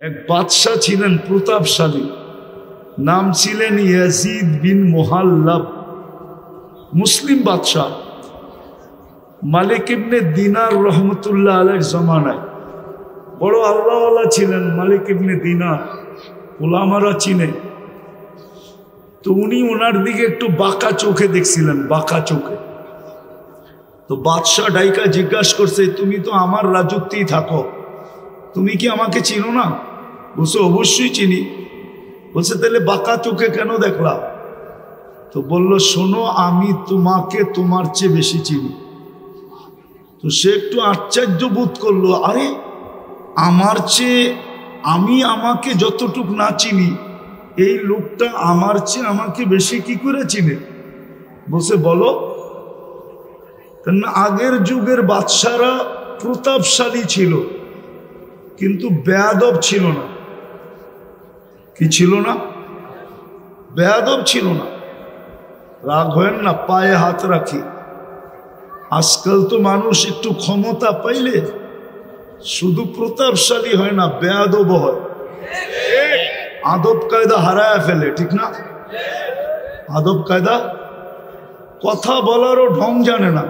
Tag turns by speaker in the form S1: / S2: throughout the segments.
S1: এক বাদশাহ ছিলেন প্রতাপশালী, নাম ছিলেন ইয়াজিদ বিন মুহাল্লাব। মুসলিম বাদশাহ, মালিক ইবনে দিনার রহমতুল্লাহ আলাইহির জমানায় বড় আল্লাহওয়ালা ছিলেন। মালিক ইবনে দিনার ওলামারা চিনে, তো উনি ওনার দিকে একটু বাঁকা চোখে দেখছিলেন, বাঁকা চোখে। তো বাদশাহ ডাইকা জিজ্ঞাসা করছে, তুমি তো আমার রাজত্বেই থাকো, তুমি কি আমাকে চিনো না? বলছে অবশ্যই চিনি। বলছে তাহলে বাঁকা চোখে কেন দেখলা? তো বলল, শোনো, আমি তোমাকে তোমার চেয়ে বেশি চিনি। তো সে একটু আশ্চর্য বোধ করলো, আরে আমার চেয়ে আমি আমাকে যতটুক না চিনি, এই লোকটা আমার চেয়ে আমাকে বেশি কি করে চিনে? বলছে বলো। আগের যুগের বাদশারা প্রতাপশালী ছিল, কিন্তু বেয়াদব ছিল না। কি ছিল না? বেয়াদব ছিল না। রাগ হয় না, পায়ে হাত রাখি। আজকাল তো মানুষ একটু ক্ষমতা পাইলে শুধু প্রতাপশালী হয় না, বেয়াদব হয়, আদব কায়দা হারায় ফেলে। ঠিক না? আদব কায়দা, কথা বলারও ঢং জানে না।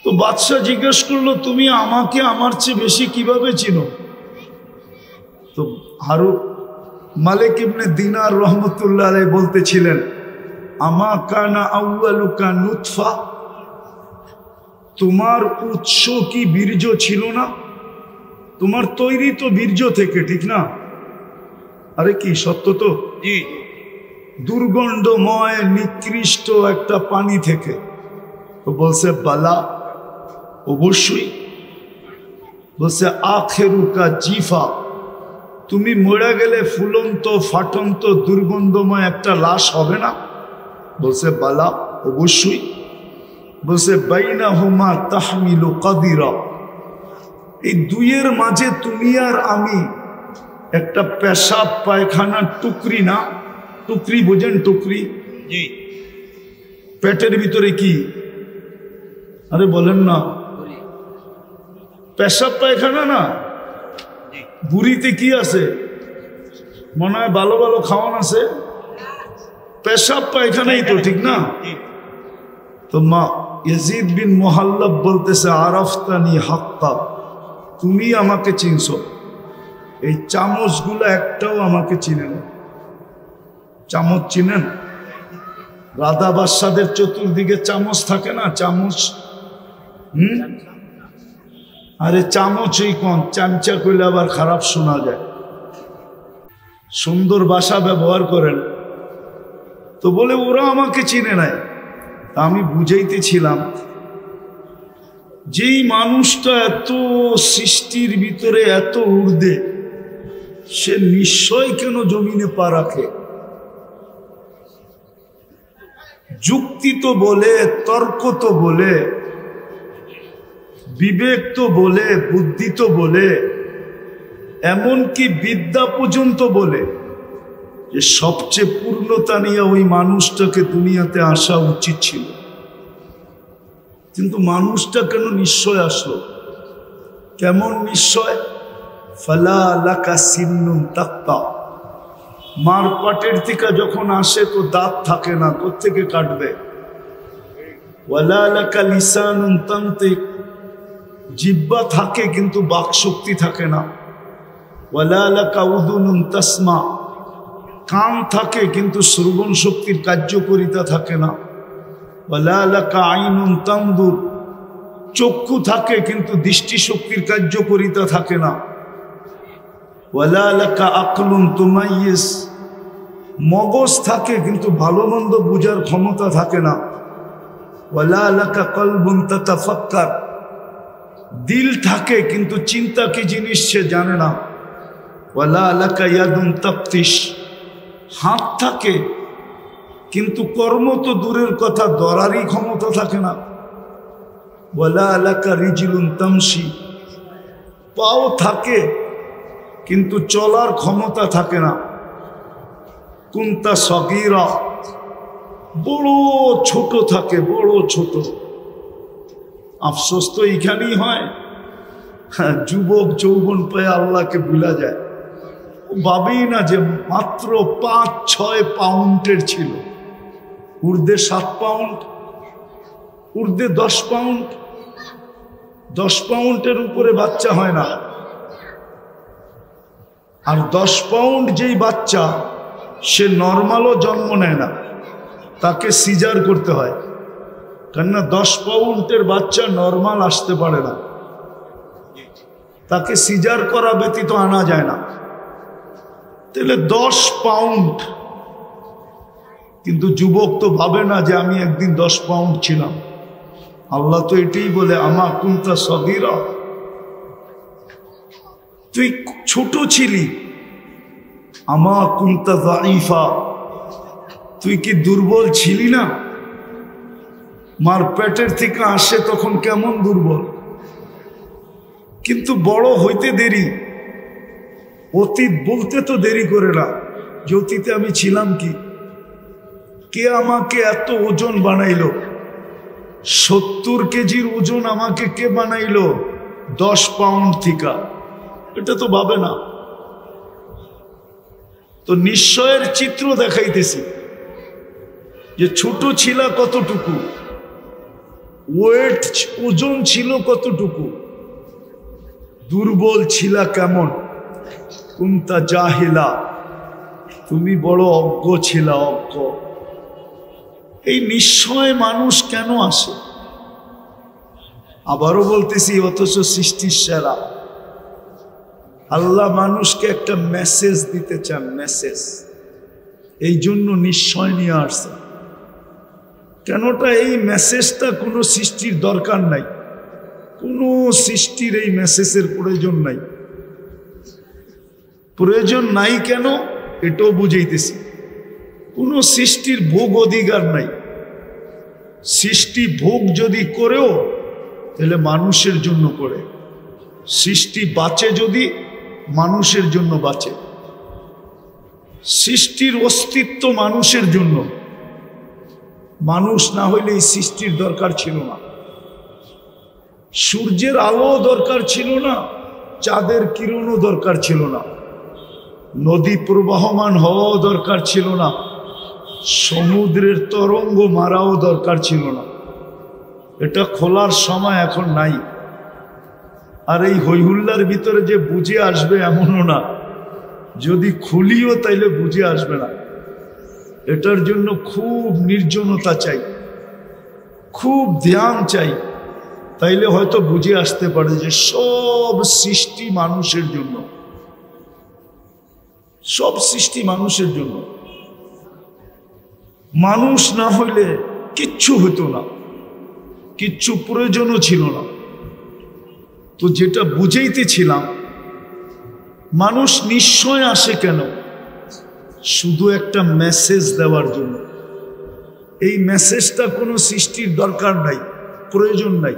S1: তো বাদশাহ জিজ্ঞেস করলো, তুমি আমাকে আমার চেয়ে বেশি কিভাবে চিনো? তো মালিক ইবনে দিনার রহমতুল্লাহ আলাইহি বলতেছিলেন, আমা কানা আউয়ালুকা নুতফা, তোমার উৎস কি বীর্য ছিল না? তোমার তৈরি তো বীর্য থেকে, ঠিক না? আরে কি সত্য তো? দুর্গন্ধময় নিকৃষ্ট একটা পানি থেকে। তো বলছে বালা, অবশ্যই। বলছে আখেরুকা জিফা, তুমি মরে গেলে ফুলন্ত ফাটন্ত দুর্গন্ধময় একটা লাশ হবে না? বলছে বালা, অবশ্যই। বলছে বাইনাহুমা তাহমিলু কাদিরা, এই দুইয়ের মাঝে তুমি আর আমি একটা পেশাব পায়খানার টুকরি না? টুকরি বোঝেন? টুকরি পেটের ভিতরে কি? আরে বলেন না, পেশাব পায়খানা না? বুড়িতে কি আছে? মনে হয় ভালো ভালো খাওয়ান আছে, পেশাব পায়খানাই তো, ঠিক না? তো মা ইয়াজিদ বিন মুহাল্লাব বলতেছে, আরাফতানি হাক্কা, তুমি আমাকে চিনছো, এই চামচগুলো একটাও আমাকে চিনে না। চামচ চিনেন? রাধা বাদশাদের চতুর্দিকে চামচ থাকে না? চামচ, আরে চামচই কোন, চামচা কইলে আবার খারাপ শোনা যায়। সুন্দর ভাষা ব্যবহার করেন। তো বলে ওরা আমাকে চিনে নাই। আমি বুঝাইতেছিলাম, যেই মানুষটা এত সৃষ্টির ভিতরে এত ঊর্ধ্বে, সে নিশ্চয় কেন জমিনে পা রাখে? যুক্তি তো বলে, তর্ক তো বলে, বিবেক তো বলে, বুদ্ধি তো বলে, এমনকি বিদ্যা পর্যন্ত বলে যে সবচেয়ে পূর্ণতা নিয়ে ওই মানুষটাকে দুনিয়াতে আসা উচিত ছিল। কিন্তু মানুষটা কেন নিশ্চয় আসলো? কেমন নিশ্চয়? ফালা লাকা সিন্নুন তাক্তা, মার পাটের থেকে যখন আসে তো দাঁত থাকে না, কোত্থেকে কাটবে? ওয়ালা লাকা লিসানুন তানতিক, জিহ্বা থাকে কিন্তু বাক শক্তি থাকে না। ওয়ালা লাকা উদুনুন তাসমা, কান থাকে কিন্তু শ্রবণ শক্তির কার্যকারিতা থাকে না। ওয়ালা লাকা আইনুন তানদুর, চক্ষু থাকে কিন্তু দৃষ্টি শক্তির কার্যকারিতা থাকে না। ওয়ালা লাকা আকলুন তুমাইয়িজ, মগজ থাকে কিন্তু ভালো মন্দ বুঝার ক্ষমতা থাকে না। ওয়ালা লাকা কলবুন তাতাফাক্কার, দিল থাকে কিন্তু চিন্তা কি জিনিস সে জানে না। ওয়ালা লাকা ইয়াদুন তাফতিশ, হাত থাকে কিন্তু কর্ম তো দূরের কথা, ধরারই ক্ষমতা থাকে না। ওয়ালা লাকা রিজলুন তামশি, পাও থাকে কিন্তু চলার ক্ষমতা থাকে না। কুনতা সগীরা, বড় ছোট থাকে, বড় ছোট। আফসোস তো এইখানেই হয়, যুবক যৌবন পেয়ে আল্লাহকে ভুলা যায়। ও ভাবেই না যে মাত্র 5-6 পাউন্ডের ছিল, ঊর্ধ্বে 7 পাউন্ড, ঊর্ধ্বে 10 পাউন্ড। 10 পাউন্ডের উপরে বাচ্চা হয় না। আর 10 পাউন্ড যেই বাচ্চা, সে নর্মালও জন্ম নেয় না, তাকে সিজার করতে হয়। কেননা 10 পাউন্ডের বাচ্চা নর্মাল আসতে পারে না, তাকে সিজার করা ব্যতীত আনা যায় না। তাহলে 10 পাউন্ড। কিন্তু যুবক তো ভাবে না যে আমি একদিন 10 পাউন্ড ছিলাম। আল্লাহ তো এটাই বলে, আমা কুনতা সগীরা, তুই ছোট ছিলি। আমা কুনতা যায়ীফা, তুই কি দুর্বল ছিলি না? মার পেটের থেকে আসে তখন কেমন দুর্বল, কিন্তু বড় হইতে দেরি। অতীত বলতে তো দেরি করে না যে অতীতে আমি ছিলাম কি। কে আমাকে এত ওজন বানাইলো? 70 কেজির ওজন আমাকে কে বানাইলো 10 পাউন্ড থেকে? এটা তো ভাবে না। তো নিশ্চয়ের চিত্র দেখাইতেছি যে ছোট ছিল কতটুকু, ওয়েট ওজন ছিল কতটুকু, দুর্বল ছিল কেমন। কুনতা জাহিলা, তুমি বড় অজ্ঞ ছিল, অজ্ঞ। এই নিশ্চয় মানুষ কেন আসে? আবারও বলতেছি, অথচ সৃষ্টির সেরা আল্লাহ মানুষকে একটা মেসেজ দিতে চান, মেসেজ। এই জন্য নিশ্চয় নিয়ে আসছে। কেনটা এই মেসেজটা কোনো সৃষ্টির দরকার নাই, কোনো সৃষ্টির এই মেসেজের প্রয়োজন নাই। প্রয়োজন নাই কেন এটাও বুঝাইতেছি। কোনো সৃষ্টির ভোগ অধিকার নাই। সৃষ্টি ভোগ যদি করেও তাহলে মানুষের জন্য করে। সৃষ্টি বাঁচে যদি মানুষের জন্য বাঁচে। সৃষ্টির অস্তিত্ব মানুষের জন্য। মানুষ না হইলে এই সৃষ্টির দরকার ছিল না। সূর্যের আলো দরকার ছিল না, চাঁদের কিরণও দরকার ছিল না, নদী প্রবাহমান হওয়াও দরকার ছিল না, সমুদ্রের তরঙ্গ মারাও দরকার ছিল না। এটা খোলার সময় এখন নাই। আর এই হইহুল্লার ভিতরে যে বুঝে আসবে এমনও না, যদি খুলিও তাইলে বুঝে আসবে না। এটার জন্য খুব নির্জনতা চাই, খুব ধ্যান চাই, তাইলে হয়তো বুঝে আসতে পারে যে সব সৃষ্টি মানুষের জন্য। সব সৃষ্টি মানুষের জন্য। মানুষ না হইলে কিচ্ছু হতো না, কিচ্ছু প্রয়োজনও ছিল না। তো যেটা বুঝাইতেছিলাম, মানুষ নিশ্চয় আসে কেন? শুধু একটা মেসেজ দেওয়ার জন্য। এই মেসেজটা কোনো সৃষ্টির দরকার নাই, প্রয়োজন নাই।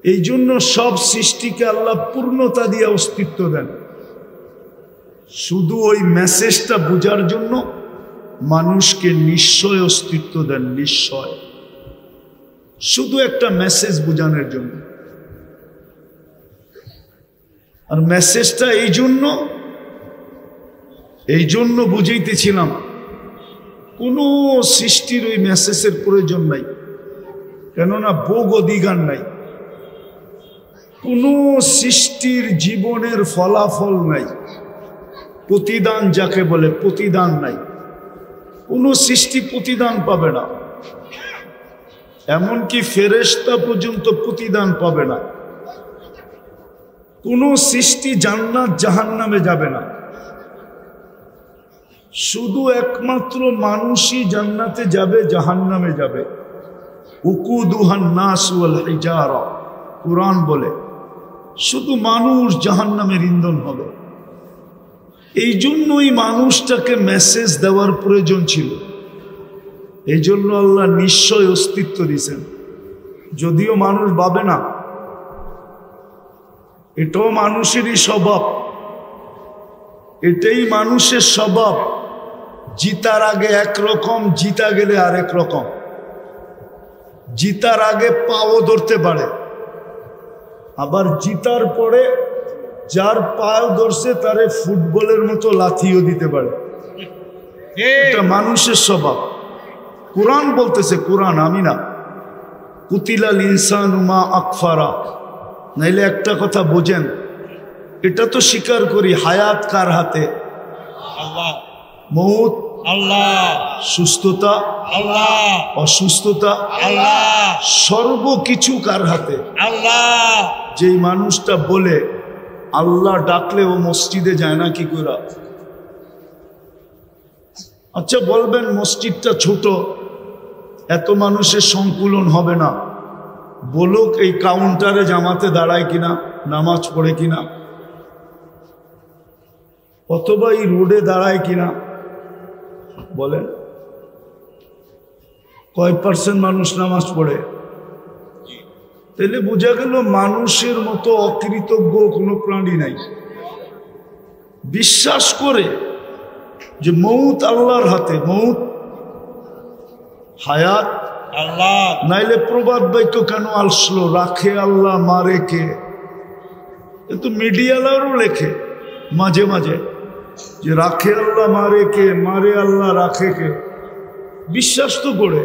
S1: এই জন্য সব সৃষ্টিকে আল্লাহ পূর্ণতা দিয়ে অস্তিত্ব দেন। শুধু ওই মেসেজটা বোঝার জন্য মানুষকে নিশ্চয় অস্তিত্ব দেন, নিশ্চয়। শুধু একটা মেসেজ বোঝানোর জন্য। আর মেসেজটা এই জন্য বুঝাইতেছিলাম, কোনো সৃষ্টির ওই মেসেজের প্রয়োজন নাই। কেননা ভোগ অধিকার নাই। কোনো সৃষ্টির জীবনের ফলাফল নাই, প্রতিদান যাকে বলে, প্রতিদান নাই। কোনো সৃষ্টি প্রতিদান পাবে না। এমনকি ফেরেশতা পর্যন্ত প্রতিদান পাবে না। কোনো সৃষ্টি জান্নাত জাহান্নামে যাবে না। শুধু একমাত্র মানুষই জান্নাতে যাবে, জাহান্নামে যাবে। উকুদুহান নাস ওয়াল হিজারা, কুরআন বলে শুধু মানুষ জাহান্নামের ইন্ধন হবে। এই জন্যই মানুষটাকে মেসেজ দেওয়ার প্রয়োজন ছিল। এই জন্য আল্লাহ নিশ্চয় অস্তিত্ব দিয়েছেন। যদিও মানুষ ভাবে না, এটাও মানুষেরই স্বভাব। এটাই মানুষের স্বভাব। জিতার আগে একরকম, জিতা গেলে আরেক রকম। জিতার আগে পাও ধরতে পারে, আবার জিতার পরে যার পায়ে ধরছে তারে ফুটবলের মতো লাথিও দিতে পারে। এটা মানুষের স্বভাব। কোরআন বলতেছে, কোরআন, আমি না। কুতিলাল ইনসানু মা আকফারা। নাইলে একটা কথা বোঝেন, এটা তো স্বীকার করি, হায়াত কার হাতে?
S2: আল্লাহ।
S1: মৌত
S2: আল্লাহ।
S1: সুস্থতা
S2: আল্লাহ।
S1: অসুস্থতা
S2: আল্লাহ।
S1: সর্বকিছু কার হাতে?
S2: আল্লাহ।
S1: যেই মানুষটা বলে আল্লাহ ডাকলে ও মসজিদে যায় না কি করে? আচ্ছা বলবেন মসজিদটা ছোট, এত মানুষের সংকুলন হবে না, বলুক এই কাউন্টারে জামাতে দাঁড়ায় কিনা, নামাজ পড়ে কিনা, অথবা এই রোডে দাঁড়ায় কিনা, বলেন কয় % মানুষ নামাজ পড়ে? তাহলে বোঝা গেল মানুষের মতো অকৃতজ্ঞ কোনো প্রাণী নাই। বিশ্বাস করে যে মৌত আল্লাহর হাতে, মৌত হায়াত
S2: আল্লাহ।
S1: নাইলে প্রবাদ বাক্য কেন আসলো, রাখে আল্লাহ মারে কে? কিন্তু মিডিয়ালারও লেখে মাঝে মাঝে যে রাখে আল্লাহ মারে কে, মারে আল্লাহ রাখে কে। বিশ্বাস তো করে,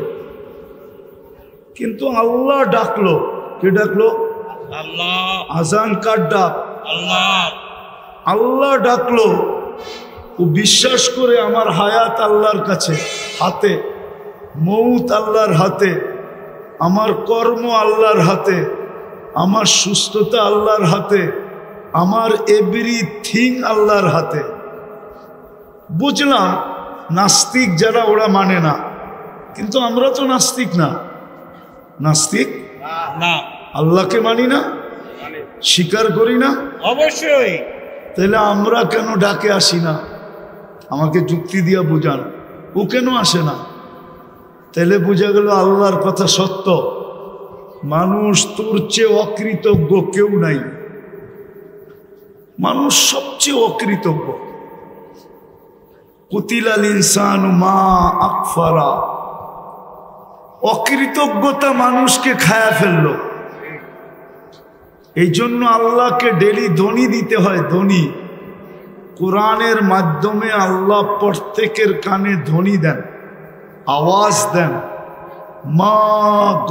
S1: কিন্তু আল্লাহ ডাকলো, কে ডাকলো?
S2: আল্লাহ।
S1: আজান কার ডাক?
S2: আল্লাহ।
S1: আল্লাহ ডাকলো। ও বিশ্বাস করে আমার হায়াত আল্লাহর কাছে, হাতে, মৌত আল্লাহর হাতে, আমার কর্ম আল্লাহর হাতে, আমার সুস্থতা আল্লাহর হাতে, আমার এভরিথিং আল্লাহর হাতে। বুঝলাম নাস্তিক যারা ওরা মানে না, কিন্তু আমরা তো নাস্তিক না। নাস্তিক
S2: না,
S1: আল্লাহকে মানি না, স্বীকার করি না।
S2: অবশ্যই।
S1: তাহলে আমরা কেন ডাকে আসি না? আমাকে যুক্তি দিয়া বুঝান, ও কেন আসে না? তাহলে বোঝা গেল আল্লাহর কথা সত্য। মানুষ তোর চেয়ে অকৃতজ্ঞ কেউ নাই। মানুষ সবচেয়ে অকৃতজ্ঞ। কুতিলাল ইনসানু মা আকফারা। অকৃতজ্ঞতা মানুষকে খায়া ফেলল। এই জন্য আল্লাহকে ডেলি ধ্বনি দিতে হয়, ধ্বনি। কোরআনের মাধ্যমে আল্লাহ প্রত্যেকের কানে ধ্বনি দেন, আওয়াজ দেন, মা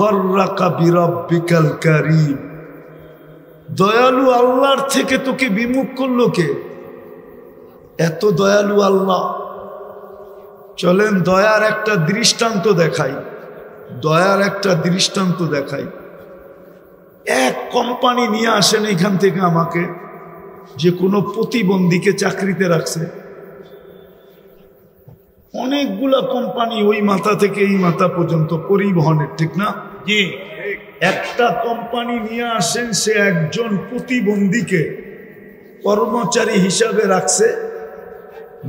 S1: গর্রাকা বিরাব্বিকাল কারীম। দয়ালু আল্লাহর থেকে তোকে বিমুখ করলো কে? এত দয়ালু আল্লাহ। চলেন দয়ার একটা দৃষ্টান্ত দেখাই, দয়ার একটা দৃষ্টান্ত দেখাই। এক কোম্পানি নিয়ে আসেন এখান থেকে আমাকে, যে কোনো প্রতিবন্ধীকে চাকরিতে রাখছে। অনেকগুলা কোম্পানি, ওই মাথা থেকে এই মাথা পর্যন্ত পরিবহনের, ঠিক না?
S2: জি।
S1: একটা কোম্পানি নিয়ে আসেন, সে একজন প্রতিবন্ধীকে কর্মচারী হিসাবে রাখছে,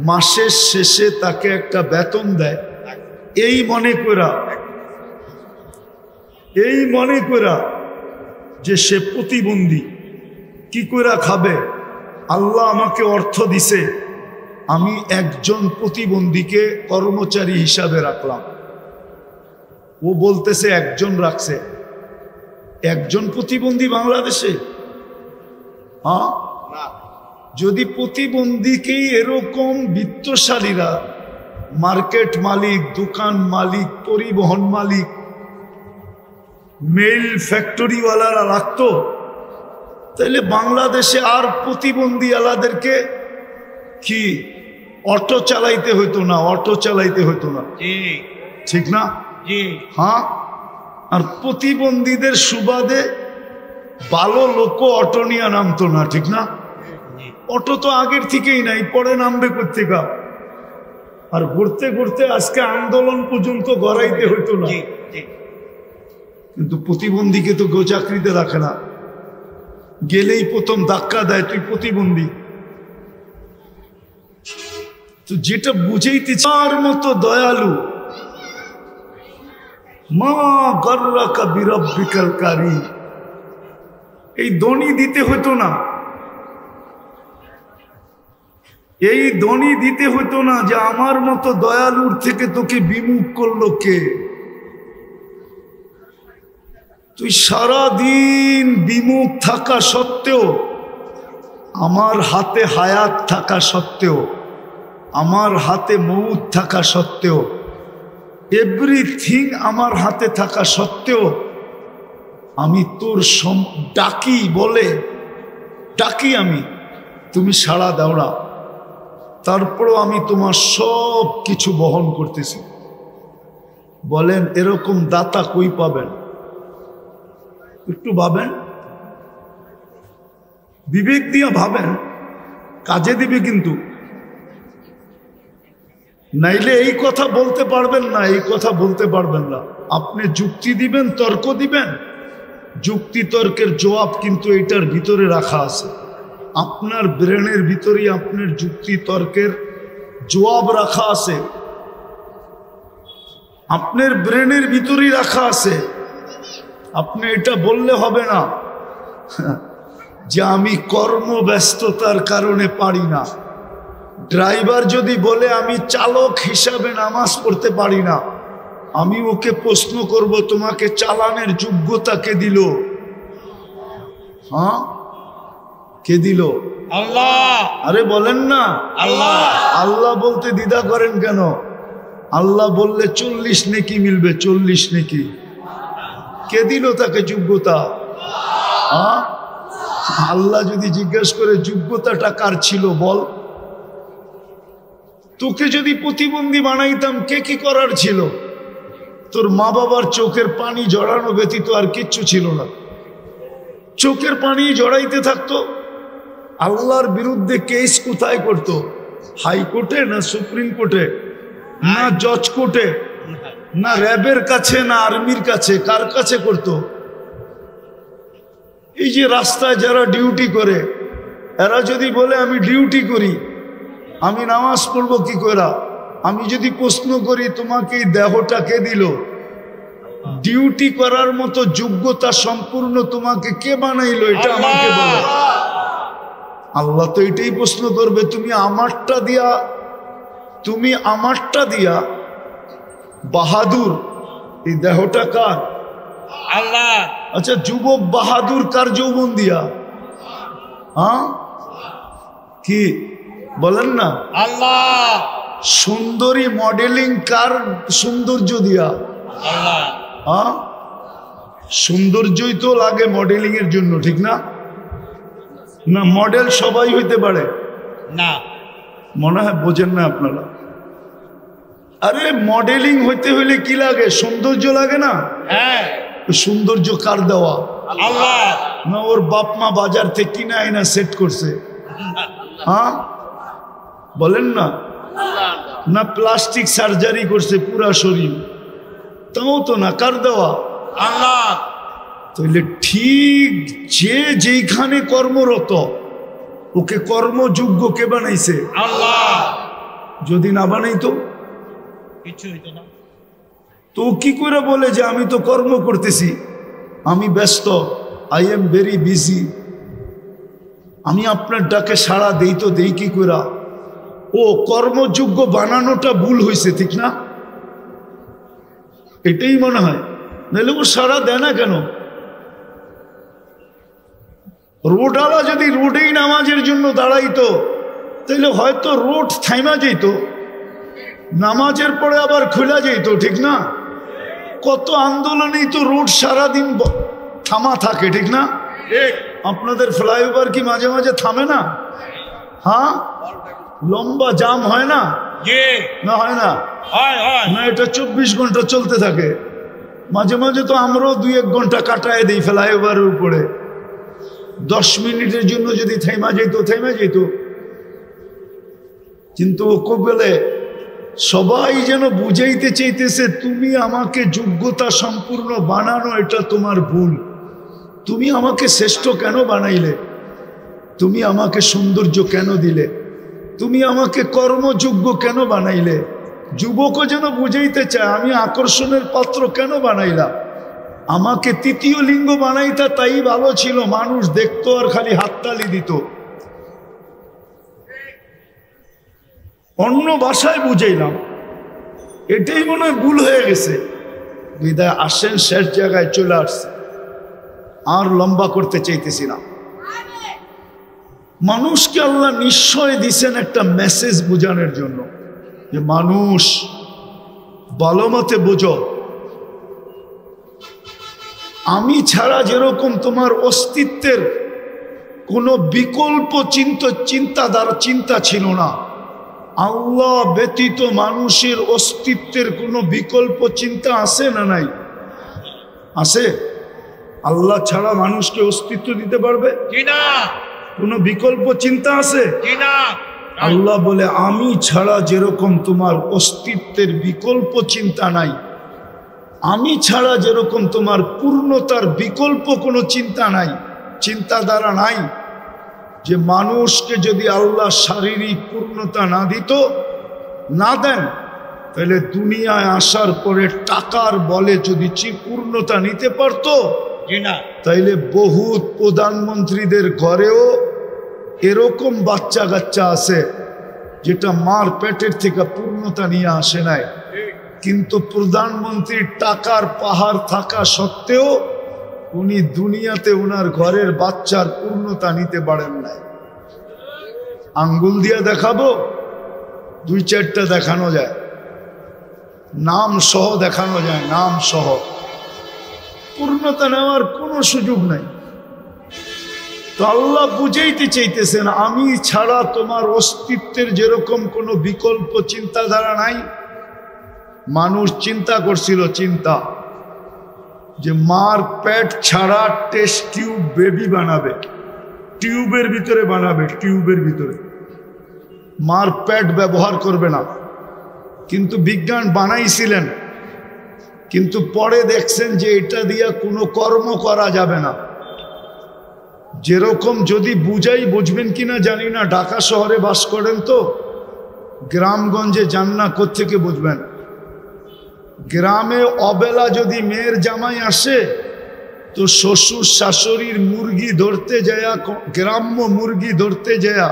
S1: মাসের শেষে তাকে একটা বেতন দেয়। এই মনে করা যে সে প্রতিবন্ধী, কি করে খাবে? আল্লাহ আমাকে অর্থ দিছে, আমি একজন প্রতিবন্ধীকে কর্মচারী হিসাবে রাখলাম। ও বলতেছে একজন রাখছে। একজন প্রতিবন্ধী বাংলাদেশে? হ্যাঁ, যদি প্রতিবন্ধীকেই এরকম বিত্তশালীরা, মার্কেট মালিক, দোকান মালিক, পরিবহন মালিক, মেল ফ্যাক্টরিওয়ালারা রাখতো, তাহলে বাংলাদেশে আর প্রতিবন্ধী আলাদেরকে কি অটো চালাইতে হইতো না, অটো চালাইতে হইতো না, ঠিক না? হ্যাঁ, আর প্রতিবন্ধীদের সুবাদে ভালো লোক অটো নিয়ে নামতো না, ঠিক না? অটো তো আগের থেকেই নাই, পরে নামবে কোত্থেকা? আর ঘুরতে ঘুরতে আজকে আন্দোলন পর্যন্ত গড়াইতে হইতো না। কিন্তু প্রতিবন্ধীকে তো কেউ চাকরিতে রাখে না, গেলেই প্রথম ধাক্কা দেয়, তুই প্রতিবন্ধী। তো যেটা বুঝাইতে চার মতো দয়ালু, মা গর্রাকা বিরাব্বিকাল কারীম, এই ধ্বনি দিতে হতো না, এই ধ্বনি দিতে হতো না যে আমার মতো দয়ালুর থেকে তোকে বিমুখ করলো কে? তুই সারা দিন বিমুখ থাকা সত্ত্বেও, আমার হাতে হায়াত থাকা সত্ত্বেও, আমার হাতে মউত থাকা সত্ত্বেও, এভরিথিং আমার হাতে থাকা সত্ত্বেও আমি তোর ডাকি বলে ডাকি আমি, তুমি সাড়া দাও না। তারপরও আমি তোমার সব কিছু বহন করতেছি। বলেন এরকম দাতা কই পাবেন? একটু ভাবেন, বিবেক দিয়ে ভাবেন, কাজে দিবে কিন্তু। নাইলে এই কথা বলতে পারবেন না, এই কথা বলতে পারবেন না। আপনি যুক্তি দিবেন, তর্ক দিবেন, যুক্তি তর্কের জবাব কিন্তু এটার ভিতরে রাখা আছে। আপনার ব্রেনের ভিতরেই আপনার যুক্তি তর্কের জবাব রাখা আছে, আপনার ব্রেনের ভিতরেই রাখা আছে। আপনি এটা বললে হবে না যে আমি কর্মব্যস্ততার কারণে পারি না। ড্রাইভার যদি বলে আমি চালক হিসাবে নামাজ পড়তে পারি না, আমি ওকে প্রশ্ন করব তোমাকে চালানের যোগ্যতা কে দিল? হ্যাঁ, কে দিল?
S2: আল্লাহ।
S1: আরে বলেন না
S2: আল্লাহ।
S1: আল্লাহ বলতে দ্বিধা করেন কেন? আল্লাহ বললে 40 নেকি মিলবে, 40 নেকি। কে দিল তাকে যোগ্যতা? হ্যাঁ, আল্লাহ যদি জিজ্ঞেস করে যোগ্যতাটা কার ছিল বল। তোকে যদি প্রতিবন্ধী বানাইতাম কে কি করার ছিল? তোর মা বাবার চোখের পানি জড়ানো ব্যতীত আর কিচ্ছু ছিল না। চোখের পানি জড়াইতে থাকতো। আল্লাহর বিরুদ্ধে কেস কোথায় করত? হাইকোর্টে না সুপ্রিম কোর্টে না জজ কোর্টে না র্যাবের কাছে না আর্মির কাছে? কার কাছে করত? এই যে রাস্তায় যারা ডিউটি করে, এরা যদি বলে আমি ডিউটি করি, আমি নামাজ পড়বো কি করে? আমি যদি প্রশ্ন করি তোমাকে এই দেহটা কে দিল? ডিউটি করার মতো যোগ্যতা সম্পূর্ণ তোমাকে কে বানাইলো? এটা আমাকে বলো। আল্লাহ তো এটাই প্রশ্ন করবে, তুমি আমারটা দিয়া বাহাদুর, এই দেহটা কার?
S2: আল্লাহ।
S1: আচ্ছা, যুবক বাহাদুর কার যৌবন দিয়া? হ্যাঁ, কি বলেন না?
S2: আল্লাহ।
S1: সুন্দরী মডেলিং কার সৌন্দর্য দিয়া?
S2: আল্লাহ।
S1: হ্যাঁ, সৌন্দর্যই তো লাগে মডেলিং এর জন্য, ঠিক না? না মডেল সবাই হইতে পারে
S2: না,
S1: মনে হয় বোঝেন না আপনারা। আরে মডেলিং হইতে হইলে কি লাগে? সৌন্দর্য লাগে না?
S2: হ্যাঁ।
S1: সৌন্দর্য কার দেওয়া?
S2: আল্লাহ।
S1: না ওর বাপ মা বাজার থেকে কিনে আইনা সেট করছে? হ্যাঁ বলেন না। না প্লাস্টিক সার্জারি করছে পুরা শরীর? তাও তো না, কার দেওয়া?
S2: আল্লাহ।
S1: তাহলে ঠিক যে যেইখানে কর্মরত ওকে কর্মযোগ্য কে বানাইছে?
S2: আল্লাহ।
S1: যদি না বানাইতো
S2: কিছু হইতো না।
S1: তো কি করে বলে যে আমি তো কর্ম করতেছি, আমি ব্যস্ত, আই এম ভেরি বিজি, আমি আপনার ডাকে সাড়া দেই তো দেই কি করে? ও কর্মযোগ্য বানানোটা ভুল হয়েছে, ঠিক না? এটাই মনে হয়, নাহলে ও সাড়া দেয় না কেন? রোডওয়ালা যদি রোডেই নামাজের জন্য দাঁড়াইতো তাহলে হয়তো রোড থাইমা যেত, নামাজের পরে আবার খোলা যেত, ঠিক না? কত আন্দোলনেই তো রোড সারাদিন থামা থাকে, ঠিক না? আপনাদের ফ্লাইওভার কি মাঝে মাঝে থামে না? হ্যাঁ, লম্বা জাম হয় না? না হয় না? না, এটা 24 ঘন্টা চলতে থাকে। মাঝে মাঝে তো আমরাও 2-1 ঘন্টা কাটায় দিই ফ্লাইওভারের উপরে। 10 মিনিটের জন্য যদি থেমা যেত। কিন্তু ও বলে সবাই যেন বুঝাইতে চাইতেছে তুমি আমাকে যোগ্যতা সম্পূর্ণ বানানো, এটা তোমার ভুল। তুমি আমাকে শ্রেষ্ঠ কেন বানাইলে? তুমি আমাকে সৌন্দর্য কেন দিলে? তুমি আমাকে কর্মযোগ্য কেন বানাইলে? যুবকও যেন বুঝাইতে চায় আমি আকর্ষণের পাত্র কেন বানাইলা? আমাকে তৃতীয় লিঙ্গ বানাইতা তাই ভালো ছিল, মানুষ দেখতো আর খালি হাততালি দিত। অন্য ভাষায় বুঝাইলাম, এটাই মনে হয় ভুল হয়ে গেছে। বিদায় আসেন শেষ জায়গায় চলে আসছে। আর লম্বা করতে চাইতেছি না। মানুষকে আল্লাহ নিশ্চয় দিছেন একটা মেসেজ বোঝানোর জন্য, যে মানুষ ভালো মতে বোঝো, আমি ছাড়া যেরকম তোমার অস্তিত্বের কোনো বিকল্প চিন্তা ছিল না, আল্লাহ ব্যতীত মানুষের অস্তিত্বের কোনো বিকল্প চিন্তা আছে না নাই? আছে? আল্লাহ ছাড়া মানুষকে অস্তিত্ব দিতে পারবে? কোনো বিকল্প চিন্তা আছে? আল্লাহ বলে আমি ছাড়া যেরকম তোমার অস্তিত্বের বিকল্প চিন্তা নাই, আমি ছাড়া যেরকম তোমার পূর্ণতার বিকল্প কোনো চিন্তা নাই, চিন্তাধারা নাই, যে মানুষকে যদি আল্লাহ শারীরিক পূর্ণতা না দিত, না দেন, তাহলে দুনিয়ায় আসার পরে টাকার বলে যদি পূর্ণতা নিতে পারত, তাইলে বহুত প্রধানমন্ত্রীদের ঘরেও এরকম বাচ্চা কাচ্চা আছে যেটা মার পেটের থেকে পূর্ণতা নিয়ে আসে নাই, কিন্তু প্রধানমন্ত্রীর টাকার পাহাড় থাকা সত্ত্বেও উনি দুনিয়াতে উনার ঘরের বাচ্চার পূর্ণতা নিতে পারেন নাই। আঙ্গুল দিয়া দেখাবো? 2-4টা দেখানো যায়, নাম সহ দেখানো যায়, নাম সহ। পূর্ণতা নেওয়ার কোনো সুযোগ নাই। তো আল্লাহ বুঝাইতে চাইতেছেন, আমি ছাড়া তোমার অস্তিত্বের যেরকম কোনো বিকল্প চিন্তাধারা নাই। মানুষ চিন্তা করছিল, চিন্তা যে মার পেট ছাড়া টেস্ট টিউব বেবি বানাবে, টিউবের ভিতরে বানাবে, টিউবের ভিতরে, মার পেট ব্যবহার করবে না। কিন্তু বিজ্ঞান বানাইছিলেন, কিন্তু পরে দেখছেন যে এটা দিয়ে কোনো কর্ম করা যাবে না। যেরকম যদি বুঝাই, বুঝবেন কিনা জানি না, ঢাকা শহরে বাস করেন তো, গ্রামগঞ্জে যান না, কোত্থেকে বুঝবেন? গ্রামে অবেলা যদি মেয়ের জামাই আসে, তো শ্বশুর শাশুড়ির মুরগি ধরতে যায়, গ্রাম্য মুরগি ধরতে যায়,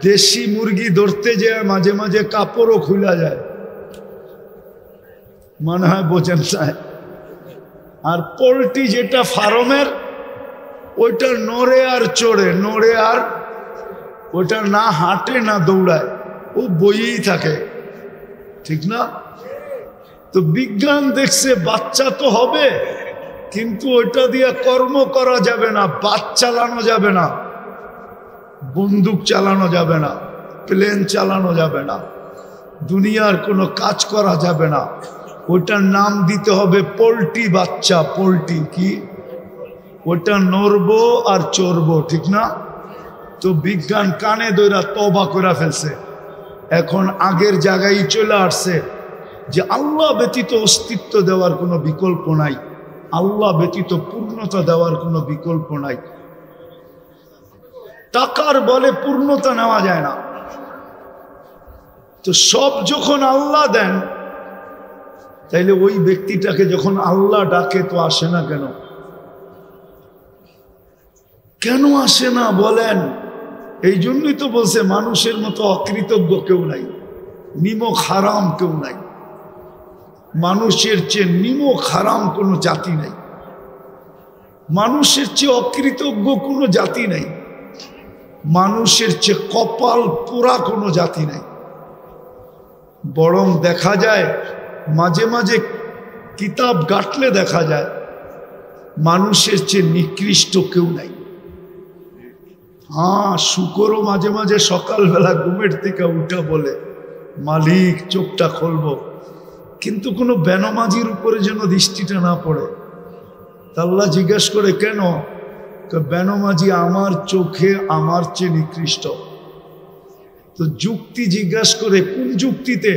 S1: দেশি মুরগি ধরতে যায়, মাঝে মাঝে কাপড়ও খুলা যায়, মনে হয় বোঝেন না। আর পোলট্রি যেটা ফার্মের, ওইটা নড়ে আর চড়ে, নড়ে আর, ওইটা না হাঁটে না দৌড়ায়, ও বইয়েই থাকে, ঠিক না? তো বিজ্ঞান দেখছে বাচ্চা তো হবে, কিন্তু ওইটা দিয়ে কর্ম করা যাবে না, বাস চালানো যাবে না, বন্দুক চালানো যাবে না, প্লেন চালানো যাবে না, দুনিয়ার কোনো কাজ করা যাবে না। ওইটার নাম দিতে হবে পোলট্রি বাচ্চা। পোলট্রি কি? ওটা নড়বো আর চড়বো, ঠিক না? তো বিজ্ঞান কানে দইরা তওবা করে ফেলছে, এখন আগের জায়গায় চলে আসছে যে আল্লাহ ব্যতীত অস্তিত্ব দেওয়ার কোনো বিকল্প নাই, আল্লাহ ব্যতীত পূর্ণতা দেওয়ার কোনো বিকল্প নাই। টাকার বলে পূর্ণতা নেওয়া যায় না। তো সব যখন আল্লাহ দেন, তাইলে ওই ব্যক্তিটাকে যখন আল্লাহ ডাকে তো আসে না কেন? কেন আসে না বলেন? এই জন্যই তো বলছে মানুষের মতো অকৃতজ্ঞ কেউ নাই, নিমক হারাম কেউ নাই। মানুষের চেয়ে নিমক হারাম কোনো জাতি নাই, মানুষের চেয়ে অকৃতজ্ঞ কোনো জাতি নাই, মানুষের চেয়ে কপাল পোড়া কোনো জাতি নাই। বরং দেখা যায় মাঝে মাঝে কিতাব ঘাটলে দেখা যায় মানুষের চেয়ে নিকৃষ্ট কেউ নাই। হ্যাঁ, শুকরও মাঝে মাঝে সকালবেলা ঘুমের থেকে উঠা বলে, মালিক চোখটা খুলবো, কিন্তু কোনো বেনমাজির উপরে যেন দৃষ্টিটা না পড়ে। আল্লাহ জিজ্ঞেস করে, কেন? বেনমাজি আমার চোখে আমার চেয়ে নিকৃষ্ট। তো যুক্তি জিজ্ঞাসা করে, কোন যুক্তিতে?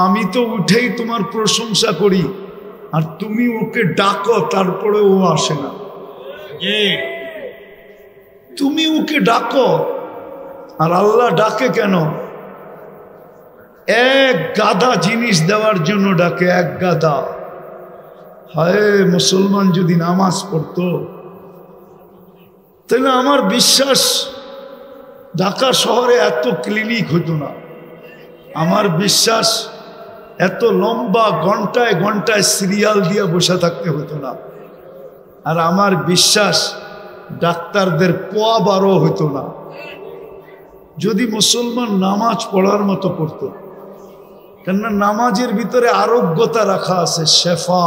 S1: আমি তো উঠেই তোমার প্রশংসা করি, আর তুমি ওকে ডাকো, তারপরে ও আসে না। তুমি ওকে ডাকো, আর আল্লাহ ডাকে কেন? এক গাদা জিনিস দেওয়ার জন্য ডাকে, এক গাদা। হায়, মুসলমান যদি নামাজ পড়তো, তাহলে আমার বিশ্বাস ঢাকা শহরে এত ক্লিনিক হতো না। আমার বিশ্বাস এত লম্বা ঘন্টায় ঘন্টায় সিরিয়াল দিয়ে বসে থাকতে হতো না। আর আমার বিশ্বাস ডাক্তারদের পোয়া বারো হইতো না যদি মুসলমান নামাজ পড়ার মতো পড়তো। কেননা নামাজের ভিতরে আরোগ্যতা রাখা আছে, শেফা।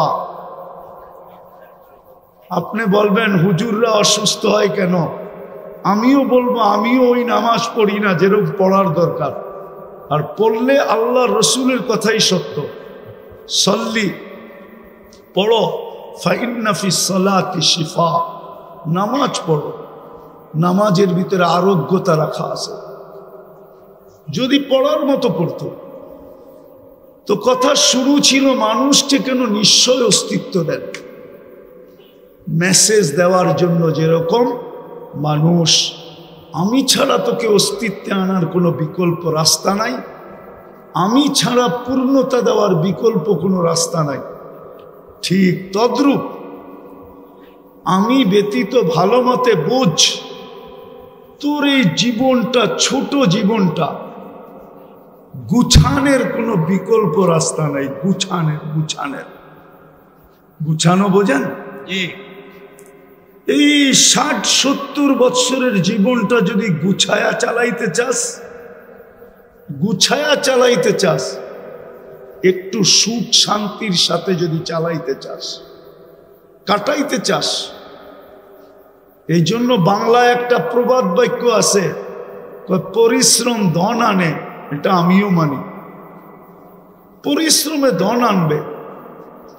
S1: আপনি বলবেন হুজুররা অসুস্থ হয় কেন? আমিও বলবো আমিও ওই নামাজ পড়ি না যেরকম পড়ার দরকার, আর পড়লে আল্লাহ রসুলের কথাই সত্য। সল্লি পড়ো, ফাইন্না ফিস সালাতি শিফা, নামাজ পড়ো, নামাজের ভিতরে আরোগ্যতা রাখা আছে। যদি পড়ার মতো পড়তো তো কথা শুরু ছিল মানুষকে কেন নিশ্চয় অস্তিত্ব দেন, মেসেজ দেওয়ার জন্য। যেরকম মানুষ আমি ছাড়া তোকে অস্তিত্বে আনার কোনো বিকল্প রাস্তা নাই, আমি ছাড়া পূর্ণতা দেওয়ার বিকল্প কোনো রাস্তা নাই, ঠিক তদ্রূপ আমি ব্যতীত ভালো মতে বোঝ তোর এই জীবনটা, ছোট জীবনটা গুছানের কোনো বিকল্প রাস্তা নাই। গুছানো বোঝেন? এই 60-70 বৎসরের জীবনটা যদি গুছায়া চালাইতে চাস, একটু সুখ শান্তির সাথে যদি চালাইতে চাস, কাটাইতে চাস, এই জন্য বাংলায় একটা প্রবাদ বাক্য আছে, পরিশ্রম ধন আনে। এটা আমিও মানি, পরিশ্রমে ধন আনবে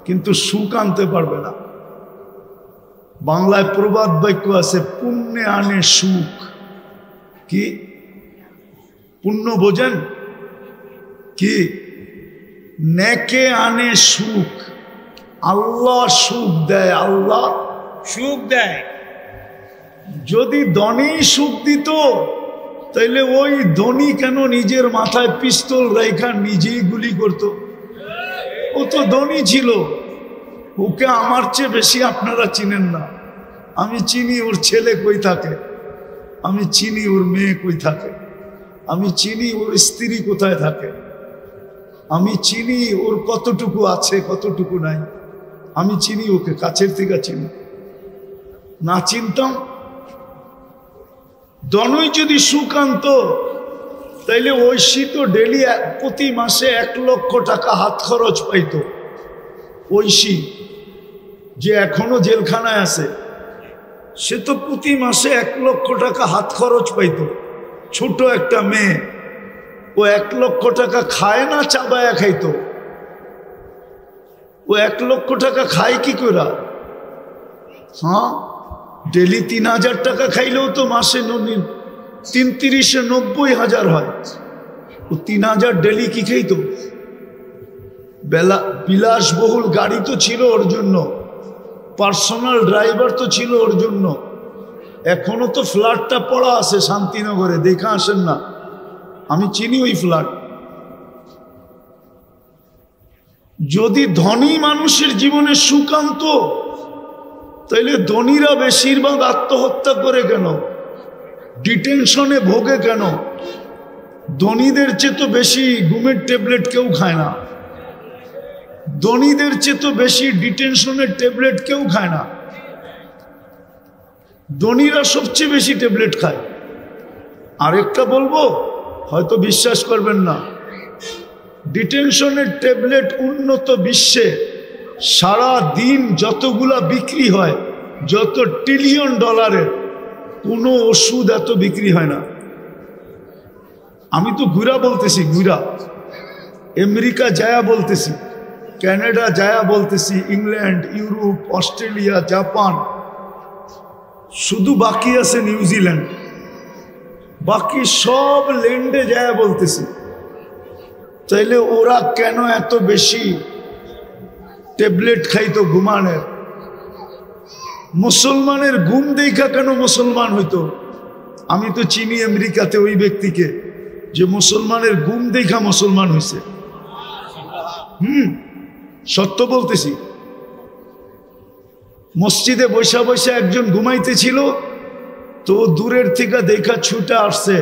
S1: কিন্তু সুখ আনতে পারবে না। বাংলায় প্রবাদ বাক্য আছে, পুণ্যে আনে সুখ। কি পুণ্য বোঝেন? কি নেকে আনে সুখ। আল্লাহ সুখ দেয়, আল্লাহ
S2: সুখ দেয়।
S1: যদি ধনী সুখ দিত তাইলে ওই ধনী কেন নিজের মাথায় পিস্তল রেখা নিজেই গুলি করত? ও তো ধনী ছিল, ওকে আমার চেয়ে বেশি আপনারা চিনেন না। আমি চিনি ওর ছেলে কই থাকে, আমি চিনি ওর মেয়ে কই থাকে, আমি চিনি ওর স্ত্রী কোথায় থাকে, আমি চিনি ওর কতটুকু আছে কতটুকু নাই, আমি চিনি ওকে, কাছের থেকে চিনি। না চিনতাম, ধনই যদি সুখ আনতো তাইলে ঐশী তো ডেলি প্রতি মাসে 1 লক্ষ টাকা হাত খরচ পাইত। ঐশী যে এখনো জেলখানায় আছে, সে তো প্রতি মাসে 1 লক্ষ টাকা হাত খরচ পাইত। ছোট একটা মেয়ে, ও 1 লক্ষ টাকা খায় না, চাবায়া খাইতো। ও 1 লক্ষ টাকা খায় কি করে? হ্যাঁ, ডেলি 3000 টাকা খাইলেও তো মাসে ৩৩-এ ৯০,০০০ হয়। ও 3000 ডেলি কি খাইতো? বিলাসবহুল গাড়ি তো ছিল ওর জন্য, পার্সোনাল ড্রাইভার তো ছিল ওর জন্য। এখনো তো ফ্ল্যাটটা পড়া আছে শান্তিনগরে, দেখা আসেন না? আমি চিনি ওই ফ্ল্যাট। যদি ধনী মানুষের জীবনে সুখ আনতো তাইলে ধনীরা বেশিরভাগ আত্মহত্যা করে কেন, ডিটেনশনে ভোগে কেন? ধনীদের চেয়ে তো বেশি ঘুমের ট্যাবলেট কেউ খায় না, ধনীদের চেয়ে তো বেশি ডিটেনশনের ট্যাবলেট কেউ খায় না। ধনীরা সবচেয়ে বেশি ট্যাবলেট খায়। আরেকটা বলবো, হয়তো বিশ্বাস করবেন না, ডিটেনশনের ট্যাবলেট উন্নত বিশ্বে সারা দিন যতগুলা বিক্রি হয়, যত $1 ট্রিলিয়ন, কোনো ওষুধ এত বিক্রি হয় না। আমি তো ঘুরা বলতেছি, ঘুরা আমেরিকা যায়া বলতেছি, কানাডা যায়া বলতেছি, ইংল্যান্ড, ইউরোপ, অস্ট্রেলিয়া, জাপান, শুধু বাকি আছে নিউজিল্যান্ড। বাকি সব ল্যান্ডে যায়া বলতেছি। তাইলে ওরা কেন এত বেশি ট্যাবলেট খাইতো ঘুমানের? মুসলমানের ঘুম দেখা কেন মুসলমান হইতো? আমি তো চিনি আমেরিকাতে ওই ব্যক্তিকে যে মুসলমানের ঘুম দেখা মুসলমান হয়েছে। সত্য বলতেছি। মসজিদে বৈশা বৈশা একজন ঘুমাইতেছিল, তো দূরের থেকে দেখা ছুটে আসছে,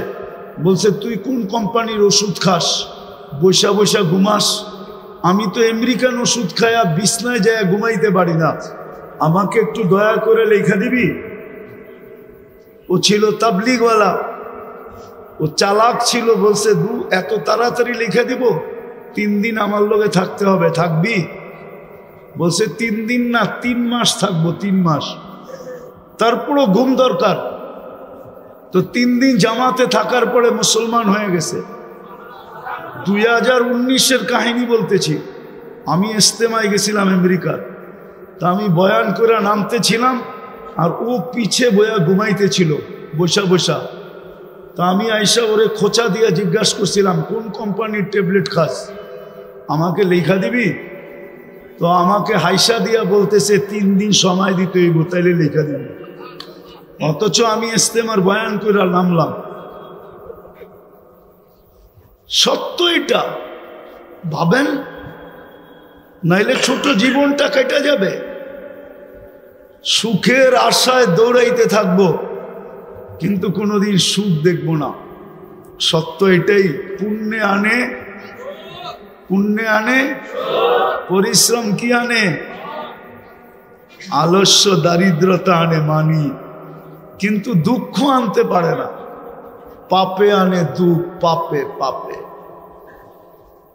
S1: বলছে তুই কোন কোম্পানির ওষুধ খাস, বৈশা বৈশা ঘুমাস? আমি তো আমেরিকান ওষুধ খায়া বিছনায় যায় ঘুমাইতে পারি না। আমাকে একটু দয়া করে লেখা দিবি? ও ছিল তাবলিগওয়ালা, ও চালাক ছিল, বলছে এত তাড়াতাড়ি লিখে দিব? 3 দিন আমার লগে থাকতে হবে। থাকবি? বলছে 3 দিন না 3 মাস থাকবো, 3 মাস। তারপরও ঘুম দরকার। তো 3 দিন জামাতে থাকার পরে মুসলমান হয়ে গেছে। 2019-এর কাহিনী বলতেছি। আমি ইস্তেমায় গেছিলাম আমেরিকার। তা আমি বয়ান করে নামতেছিলাম, আর ও পিছে বয়া ঘুমাইতেছিল বসা বসা। তা আমি আইসা ওরে খোঁচা দিয়ে জিজ্ঞাসা করছিলাম, কোন কোম্পানির ট্যাবলেট খাস, আমাকে লেখা দিবি? তো আমাকে হাইসা দিয়া বলতেছে 3 দিন সময় দিতে হইব, তাইলে লেখা দিবি। অথচ আমি ইস্তেমার বয়ান করে নামলাম। সত্য এটা, ভাবেন, নাইলে ছোট জীবনটা কেটে যাবে। সুখের আশায় দৌড়াইতে থাকবো, কিন্তু কোনোদিন সুখ দেখব না। সত্য এটাই। পুণ্যে আনে পরিশ্রম কি আনে? আলস্য দারিদ্রতা আনে মানি, কিন্তু দুঃখ আনতে পারে না। পাপে আনে দুঃখ, পাপে পাপে।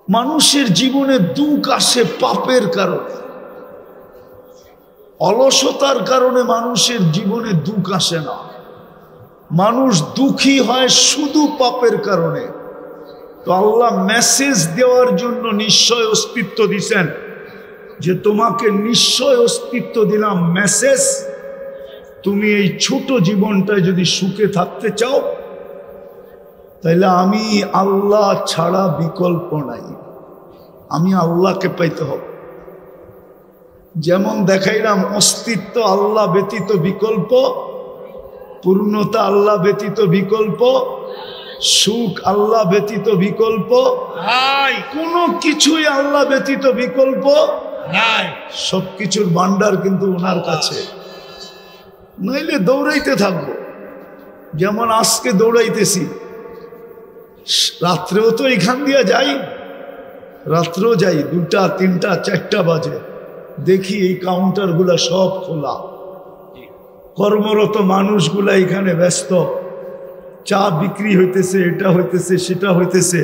S1: মানুষের জীবনে দুঃখ আসে পাপের কারণে, অলসতার কারণে মানুষের জীবনে দুঃখ আসে না। মানুষ দুঃখী হয় শুধু পাপের কারণে। তো আল্লাহ মেসেজ দেওয়ার জন্য নিশ্চয় অস্তিত্ব দিছেন, যে তোমাকে নিশ্চয় অস্তিত্ব দিলাম মেসেজ, তুমি এই ছোট জীবনটায় যদি সুখে থাকতে চাও, তাহলে আমি আল্লাহ ছাড়া বিকল্প নাই। আমি আল্লাহকে পাইতে হবে। যেমন দেখাইলাম অস্তিত্ব আল্লাহ ব্যতীত বিকল্প, পূর্ণতা আল্লাহ ব্যতীত বিকল্প, সুখ আল্লাহ ব্যতীত বিকল্প
S2: নাই,
S1: কোনো কিছুই আল্লাহ ব্যতীত বিকল্প
S2: নাই।
S1: সবকিছুর ভান্ডার কিন্তু ওনার কাছে। নইলে দৌড়াইতে থাকবো, যেমন আজকে দৌড়াইতেছি। রাত্রেও তো এখান দিয়ে যাই, রাত্রেও যাই 2টা 3টা 4টা বাজে, দেখি এই কাউন্টারগুলা সব খোলা, কর্মরত মানুষগুলা এখানে ব্যস্ত, চা বিক্রি হইতেছে, এটা হইতেছে, সেটা হইতেছে।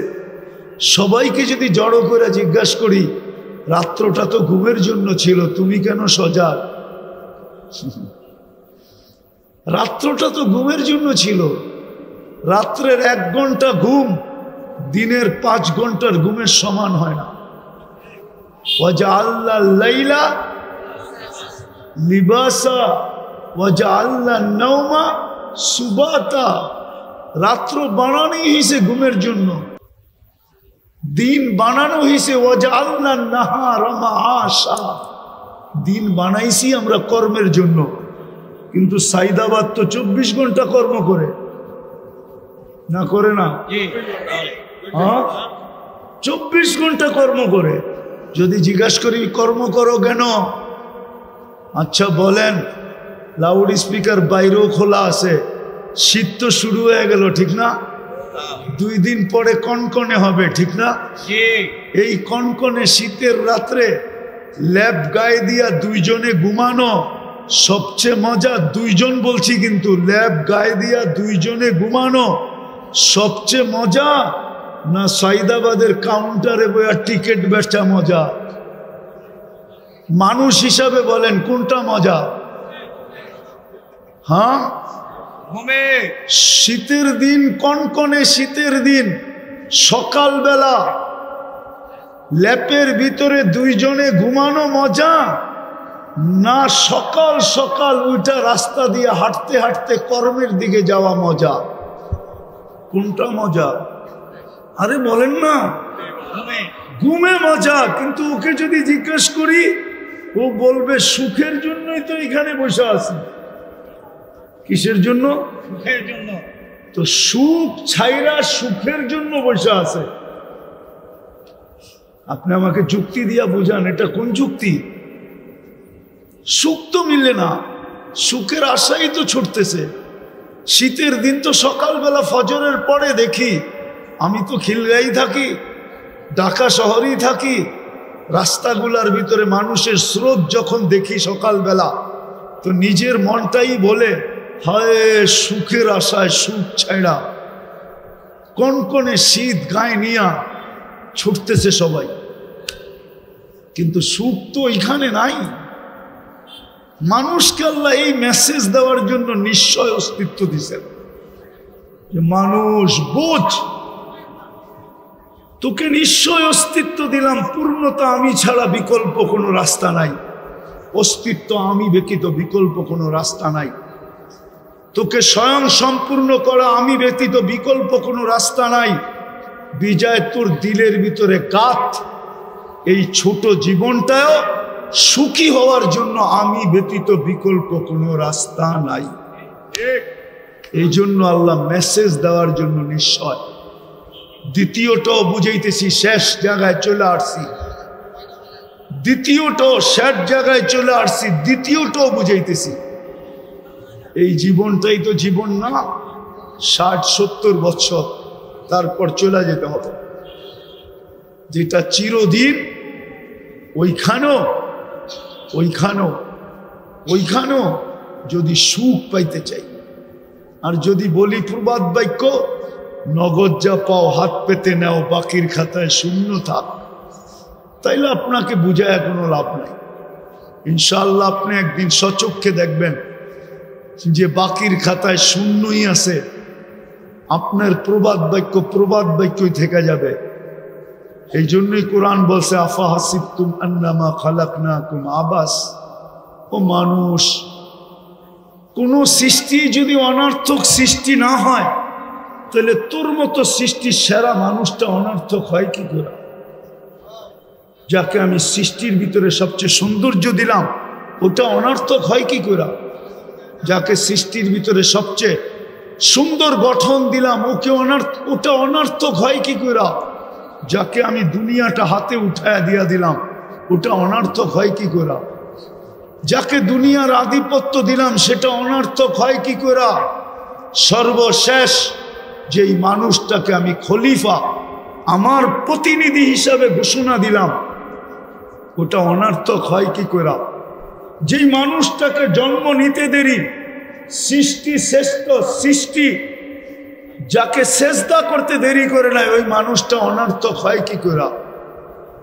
S1: সবাইকে যদি জড়ো করে জিজ্ঞাসা করি, রাত্রটা তো ঘুমের জন্য ছিল, তুমি কেন সজাগ? রাত্রটা তো ঘুমের জন্য ছিল। রাত্রের 1 ঘন্টা ঘুম দিনের 5 ঘন্টার ঘুমের সমান হয় না। ওয়াজআলনা লাইলা লিবাসা ওয়াজআলনা নাওমা সুবাতা। রাত্র বানানো হয়েছে ঘুমের জন্য, দিন বানানো হয়েছে ওয়াজআলনা নাহারা মাআশা। দিন বানাইছি আমরা কর্মের জন্য, কিন্তু সাইদাবাদ তো 24 ঘন্টা কর্ম করে, না করে না? হ্যাঁ, 24 ঘন্টা কর্ম করে। যদি জিজ্ঞাসা করি কর্ম করো কেন, আচ্ছা বলেন, লাউড স্পিকার বাইরেও খোলা আছে, শীত তো শুরু হয়ে গেল, ঠিক না? 2 দিন পরে কনকনে হবে, ঠিক না? এই কনকনে শীতের রাত্রে ল্যাব গায়ে দিয়া 2 জনে ঘুমানো সবচেয়ে মজা। 2 জন বলছি, কিন্তু ল্যাব গায়ে দিয়া 2 জনে ঘুমানো সবচেয়ে মজা, না সাইদাবাদের কাউন্টারে বইয়া টিকিট বেচা মজা? মানুষ হিসাবে বলেন কোনটা মজা? হ্যাঁ, শীতের দিন, কনকনে শীতের দিন, সকালবেলা ল্যাপের ভিতরে 2 জনে ঘুমানো মজা, না সকাল সকাল ওইটা রাস্তা দিয়ে হাঁটতে হাঁটতে কর্মের দিকে যাওয়া মজা? কোনটা মজা? আরে বলেন না, ঘুমে মজা। কিন্তু ওকে যদি জিজ্ঞেস করি, ও বলবে সুখের জন্যই তো এখানে বসে আছি। কিসের জন্য?
S2: সুখের জন্য।
S1: তো সুখ ছাইরা সুখের জন্য বসে আছে। আপনি আমাকে যুক্তি দিয়া বুঝান, এটা কোন যুক্তি? সুখ তো মিলে না, সুখের আশাই তো ছুটতেছে। শীতের দিন তো সকালবেলা ফজরের পরে দেখি, আমি তো খিলগাঁই থাকি, ঢাকা শহরেই থাকি, রাস্তাগুলার ভিতরে মানুষের স্রোত যখন দেখি সকালবেলা, তো নিজের মনটাই বলে হায় সুখের আশায় সুখ ছাড়া কনকনে শীত গায়ে নিয়া ছুটতেছে সবাই, কিন্তু সুখ তো এখানে নাই। মানুষকে আল্লাহ এই মেসেজ দেওয়ার জন্য নিশ্চয় অস্তিত্ব দিছেন যে মানুষ বোঝ, তোকে নিশ্চয় অস্তিত্ব দিলাম, পূর্ণতা আমি ছাড়া বিকল্প কোনো রাস্তা নাই, অস্তিত্ব আমি ব্যতীত বিকল্প কোনো রাস্তা নাই, তোকে স্বয়ং সম্পূর্ণ করা আমি ব্যতীত বিকল্প কোনো রাস্তা নাই। বিজয় তোর দিলের ভিতরে কাত, এই ছোট জীবনটাও সুখী হওয়ার জন্য আমি ব্যতীত বিকল্প কোনো রাস্তা নাই। এই জন্য আল্লাহ মেসেজ দেওয়ার জন্য নিশ্চয়। দ্বিতীয়টাও বুঝাইতেছি, শেষ জায়গায় চলে আসছি, দ্বিতীয়টাও শেষ জায়গায় চলে আসছি, দ্বিতীয়টাও বুঝাইতেছি। এই জীবনটাই তো জীবন না, 60-70 বছর তারপর চলে যেতে হবে, যেটা চিরদিন। ওইখানেও যদি সুখ পাইতে চাই, আর যদি বলি প্রবাদ বাক্য, নগদ যা পাও হাত পেতে নেও, বাকির খাতায় শূন্য থাক, তাইলে আপনাকে বুঝায় কোনো লাভ নাই। ইনশাআল্লাহ আপনি একদিন সচক্ষে দেখবেন যে বাকির খাতায় শূন্যই আছে, আপনার প্রবাদ বাক্যই থেকে যাবে। এই জন্যই কোরআন বলছে আফা হাসিবতুম আন্নামা খালাকনাকুম আবাস। ও মানুষ, কোন সৃষ্টি যদি অনর্থক সৃষ্টি না হয়, তাহলে তোর মতো সৃষ্টির সেরা মানুষটা অনর্থক হয় কি করে? যাকে আমি সৃষ্টির ভিতরে সবচেয়ে সৌন্দর্য দিলাম, ওটা অনর্থক হয় কি করে? যাকে সৃষ্টির ভিতরে সবচেয়ে সুন্দর গঠন দিলাম, ওটা অনর্থক হয় কি করে? যাকে আমি দুনিয়াটা হাতে উঠায়া দিয়া দিলাম, ওটা অনর্থক হয় কি করে? যাকে দুনিয়ার আধিপত্য দিলাম, সেটা অনর্থক হয় কি করে? সর্বশেষ যেই মানুষটাকে আমি খলিফা, আমার প্রতিনিধি হিসাবে ঘোষণা দিলাম, ওটা অনর্থক হয় কি করে? যেই মানুষটাকে জন্ম নিতে দেরি, সৃষ্টি শ্রেষ্ঠ সৃষ্টি, যাকে সেজদা করতে দেরি করে নাই, ওই মানুষটা অনর্থক হয় কি করে?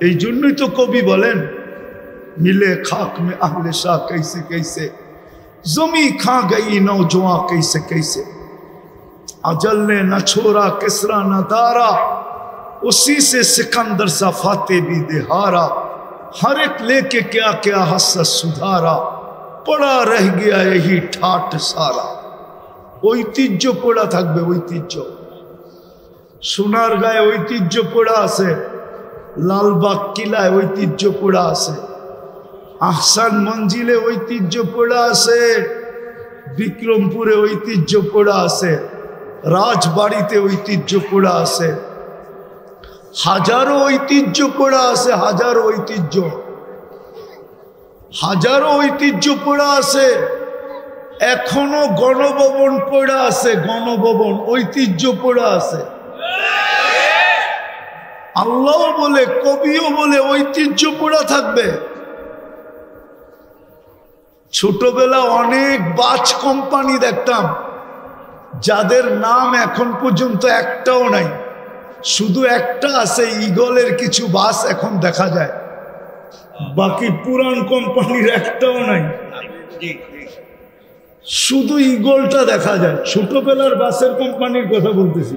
S1: এই জন্যই তো কবি বলেন, মিলে খাক মে আহলে শাহ कैसे कैसे, जमी खा गई नौजवां कैसे कैसे, अजल ने न छोड़ा किसरा न दारा, उसी से सिकंदर सा फाते भी देहारा, हर एक लेके क्या क्या हसस सुधारा, पड़ा रह गया यही ठाट सारा। ঐতিহ্য পড়া থাকবে, ঐতিহ্য। সোনার গায়ে ঐতিহ্য পড়া আছে, লালবাগ কিলায় ঐতিহ্য পড়া আছে, আহসান মঞ্জিলে ঐতিহ্য পড়া আছে, বিক্রমপুরে ঐতিহ্য পড়া আছে, রাজবাড়িতে ঐতিহ্য পড়া আছে, হাজারো ঐতিহ্য পড়া আছে, হাজারো ঐতিহ্য পড়া আছে। এখনো গণভবন পড়া আছে, গণভবন ঐতিহ্য পড়া আছে। আল্লাহ বলে, কবিও বলে ঐতিহ্য পড়া থাকবে। ছোটবেলা অনেক বাস কোম্পানি দেখতাম, যাদের নাম এখন পর্যন্ত একটাও নাই, শুধু একটা আছে, ঈগলের কিছু বাস এখন দেখা যায়, বাকি পুরান কোম্পানির একটাও নাই, শুধু ঈগলটা দেখা যায়। ছোটবেলার বাসের কোম্পানির কথা বলতেছি।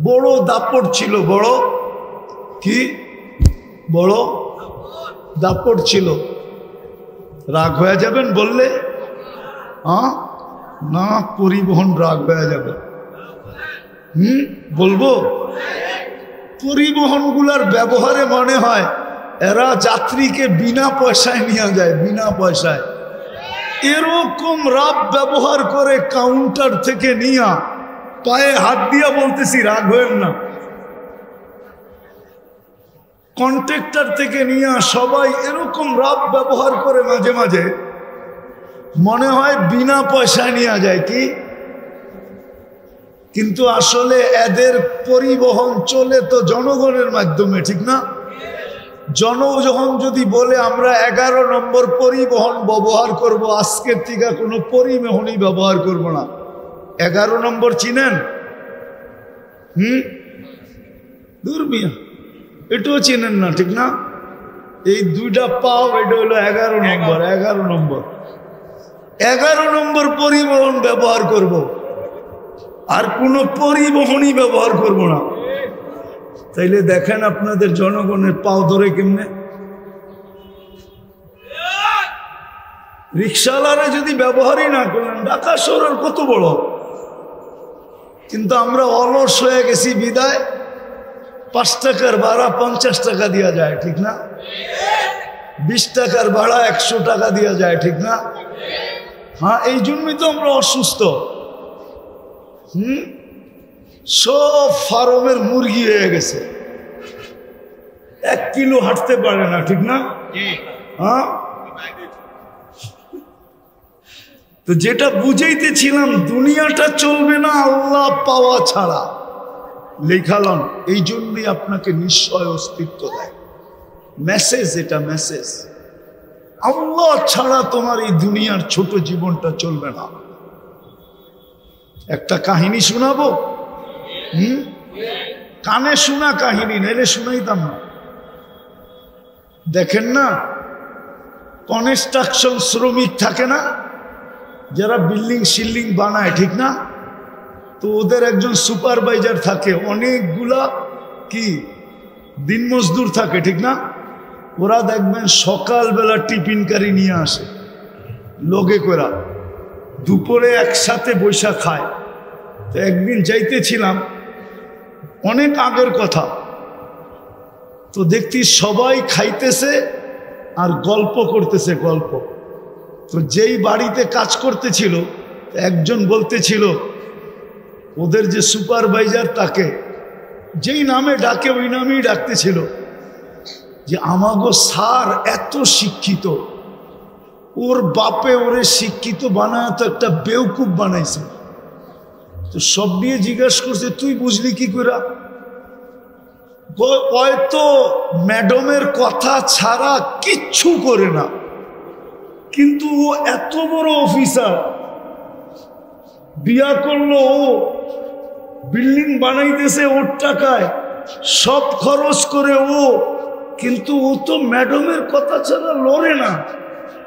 S1: বড় দাপট ছিল, বড় দাপট ছিল। রাগ হয়ে যাবেন বললে? না, পরিবহন রাগ হয়ে যাবে। বলবো, পরিবহনগুলার ব্যবহারে মনে হয় এরা যাত্রীকে বিনা পয়সায় নিয়ে যায়, বিনা পয়সায়। এরকম রাব ব্যবহার করে, কাউন্টার থেকে নিয়া পায়ে হাত দিয়া বলতেছি, রাগ হয়েন না, কন্ট্রাক্টর থেকে নিয়া সবাই এরকম রাব ব্যবহার করে, মাঝে মাঝে মনে হয় বিনা পয়সায় নিয়ে যায় কি, কিন্তু আসলে এদের পরিবহন চলে তো জনগণের মাধ্যমে, ঠিক না? জনগণ যদি বলে আমরা 11 নম্বর পরিবহন ব্যবহার করব, আজকের থেকে কোনো পরিবহনই ব্যবহার করব না। 11 নম্বর চিনেন? দূর মিয়া, এটাও চিনেন না, ঠিক না? এই দুইটা পাও, এটা হলো 11 নম্বর। 11 নম্বর 11 নম্বর পরিবহন ব্যবহার করব, আর কোনো পরিবহনই ব্যবহার করব না। তাইলে দেখেন আপনাদের জনগণের পাও ধরে কেমনে। রিক্সাওয়ালারা যদি ব্যবহারই না করলেন, ঢাকা শহরের কত বড়, কিন্তু আমরা অলস হয়ে গেছি বিদায় 5 টাকার ভাড়া 50 টাকা দেওয়া যায়, ঠিক না? 20 টাকার ভাড়া 100 টাকা দেওয়া যায়, ঠিক না? হ্যাঁ, এই জন্যই তো আমরা অসুস্থ। সব ফার্মের মুরগি হয়ে গেছে, 1 কিলো হাঁটতে পারে না, ঠিক না? হ্যাঁ, তো যেটা বুঝাইতেছিলাম, দুনিয়াটা চলবে না আল্লাহ পাওয়া ছাড়া। লেখালন এই জন্যই আপনাকে নিশ্চয় অস্তিত্ব দেয়। মেসেজ, এটা মেসেজ। আল্লাহ ছাড়া তোমার এই দুনিয়ার ছোট জীবনটা চলবে না। একটা কাহিনী শোনাবো? কানে শোনা কাহিনী, নাইলে শুনাইতাম না। দেখেন না, কনস্ট্রাকশন শ্রমিক থাকে না, যারা বিল্ডিং শিল্ডিং বানায়, ঠিক না? তো ওদের একজন সুপারভাইজার থাকে, অনেকগুলা কি দিন মজদুর থাকে, ঠিক না? ওরা দেখবেন সকালবেলা টিফিনকারি নিয়ে আসে লগে করা, দুপুরে একসাথে বৈশা খায়। তো একদিন যাইতেছিলাম, অনেক আগের কথা, তো দেখতি সবাই খাইতেছে আর গল্প করতেছে, গল্প। তো যেই বাড়িতে কাজ করতেছিল, একজন বলতেছিল ওদের যে সুপারভাইজার, তাকে যেই নামে ডাকে ওই নামেই ডাকতেছিল, যে আমাগো স্যার এত শিক্ষিত, ওর বাপে ওরে শিক্ষিত বানায় তো একটা বেউকুফ বানাইছে। তো সব নিয়ে জিজ্ঞাসা করছে, তুই বুঝলি কি করে? হয়তো ম্যাডামের কথা ছাড়া কিচ্ছু করে না, কিন্তু ও এত বড় অফিসার, বিয়া করলো, ও বিল্ডিং বানাইতেছে ওর টাকায়, সব খরচ করে ও, কিন্তু ও তো ম্যাডামের কথা ছাড়া লড়ে না।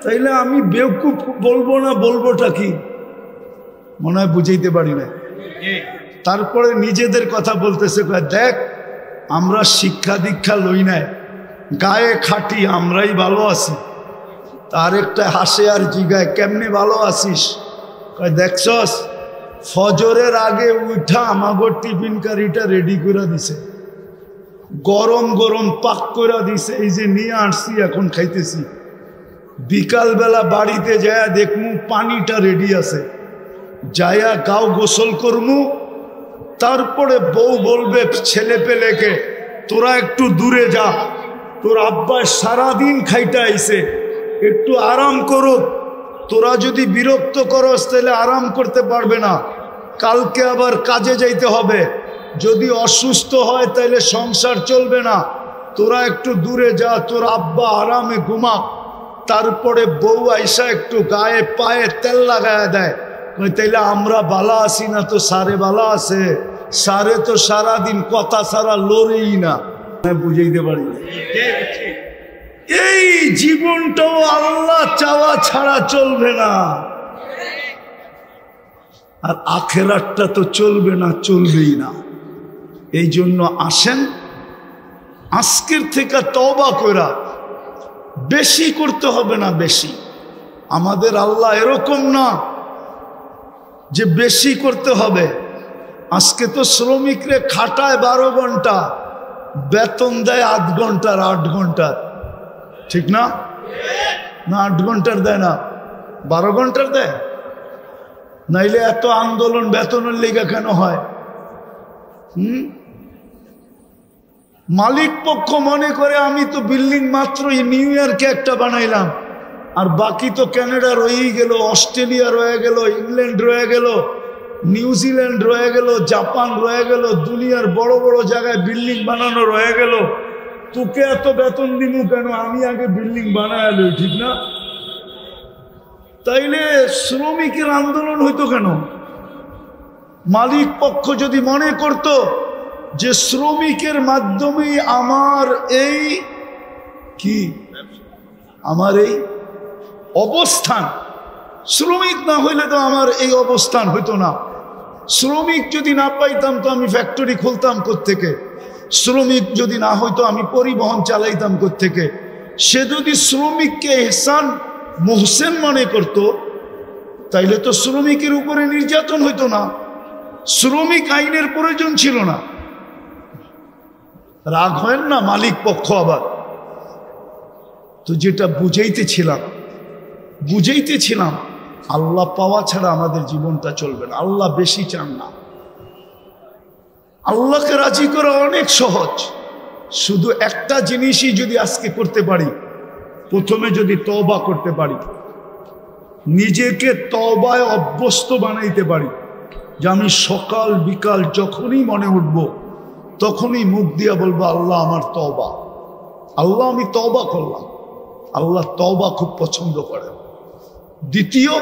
S1: তাইলে আমি বেউকুফ বলবো না, বলবোটা কি? মনে হয় বুঝাইতে পারি না। তারপরে নিজেদের কথা বলতেছে, দেখ আমরা শিক্ষা দীক্ষা লই নাই, গায়ে খাটি, আমরাই ভালো আছি। তার একটা হাসে আর জিগায়, কেমনে ভালো আছিস? দেখছস ফজরের আগে উঠা আমাগো টিফিন কারিটা রেডি করে দিছে, গরম গরম পাক করে দিছে, এই যে নিয়ে আসছি এখন খাইতেছি। বিকালবেলা বাড়িতে যায়া দেখমু পানিটা রেডি আছে, যায়া গাও গোসল করমু। তারপরে বউ বলবে ছেলে পেলেকে, তোরা একটু দূরে যা, তোর আব্বা সারাদিন খাইতে আইছে, একটু আরাম করো। তোরা যদি বিরক্ত করস তাহলে আরাম করতে পারবে না, কালকে আবার কাজে যাইতে হবে। যদি অসুস্থ হয় তাহলে সংসার চলবে না, তোরা একটু দূরে যা, তোর আব্বা আরামে ঘুমা। তারপরে বউ আইসা একটু গায়ে পায়ে তেল লাগায় দেয়, তাইলে আমরা বালা আসি না তো সারে বালা আছে? সারে তো সারাদিন কথা ছাড়া লড়েই না। বুঝাইতে পারি এই জীবনটাও আল্লাহ চাওয়া ছাড়া চলবে না, আর আখেরাতটা তো চলবে না, চলবেই না। এই জন্য আসেন আজকের থেকে তওবা কইরা, বেশি করতে হবে না, বেশি। আমাদের আল্লাহ এরকম না যে বেশি করতে হবে। আজকে তো শ্রমিকরে খাটায় 12 ঘন্টা, বেতন দেয় 8 ঘন্টার, 8 ঘন্টার, ঠিক না? না 8 ঘন্টার দেয় না, 12 ঘন্টার দেয়। নাইলে এত আন্দোলন বেতনের লেগে কেন হয়? মালিক পক্ষ মনে করে আমি তো বিল্ডিং মাত্র নিউ ইয়র্কে একটা বানাইলাম, আর বাকি তো কানাডা রয়েই গেল, অস্ট্রেলিয়া রয়ে গেল, ইংল্যান্ড রয়ে গেল, নিউজিল্যান্ড রয়ে গেল, জাপান রয়ে গেল, দুনিয়ার বড় বড় জায়গায় বিল্ডিং বানানো রয়ে গেল। তোকে এত বেতন দিব কেন, আমি আগে বিল্ডিং বানায় লই, ঠিক না? তাইলে শ্রমিকের আন্দোলন হইতো কেন? মালিক পক্ষ যদি মনে করত যে শ্রমিকের মাধ্যমেই আমার এই কি, আমার এই অবস্থান, শ্রমিক না হইলে তো আমার এই অবস্থান হইতো না। শ্রমিক যদি না পাইতাম তো আমি ফ্যাক্টরি খুলতাম কোত্থেকে? শ্রমিক যদি না হইতো আমি পরিবহন চালাইতাম কোত্থেকে? সে যদি শ্রমিককে এহসান মোহসেন মনে করত তাইলে তো শ্রমিকের উপরে নির্যাতন হইতো না, শ্রমিক আইনের প্রয়োজন ছিল না। রাগ হয় না মালিক পক্ষ আবার? তো যেটা বুঝাইতেছিলাম আল্লাহ পাওয়া ছাড়া আমাদের জীবনটা চলবে না। আল্লাহ বেশি চান না। আল্লাহকে রাজি করা অনেক সহজ, শুধু একটা জিনিসই যদি আজকে করতে পারি, প্রথমে যদি তওবা করতে পারি, নিজেকে তওবায় অভ্যস্ত বানাইতে পারি, যে আমি সকাল বিকাল যখনই মনে উঠবো তখনই মুখ দিয়া বলবো আল্লাহ আমার তওবা, আল্লাহ আমি তওবা করলাম। আল্লাহ তওবা খুব পছন্দ করেন। দ্বিতীয়,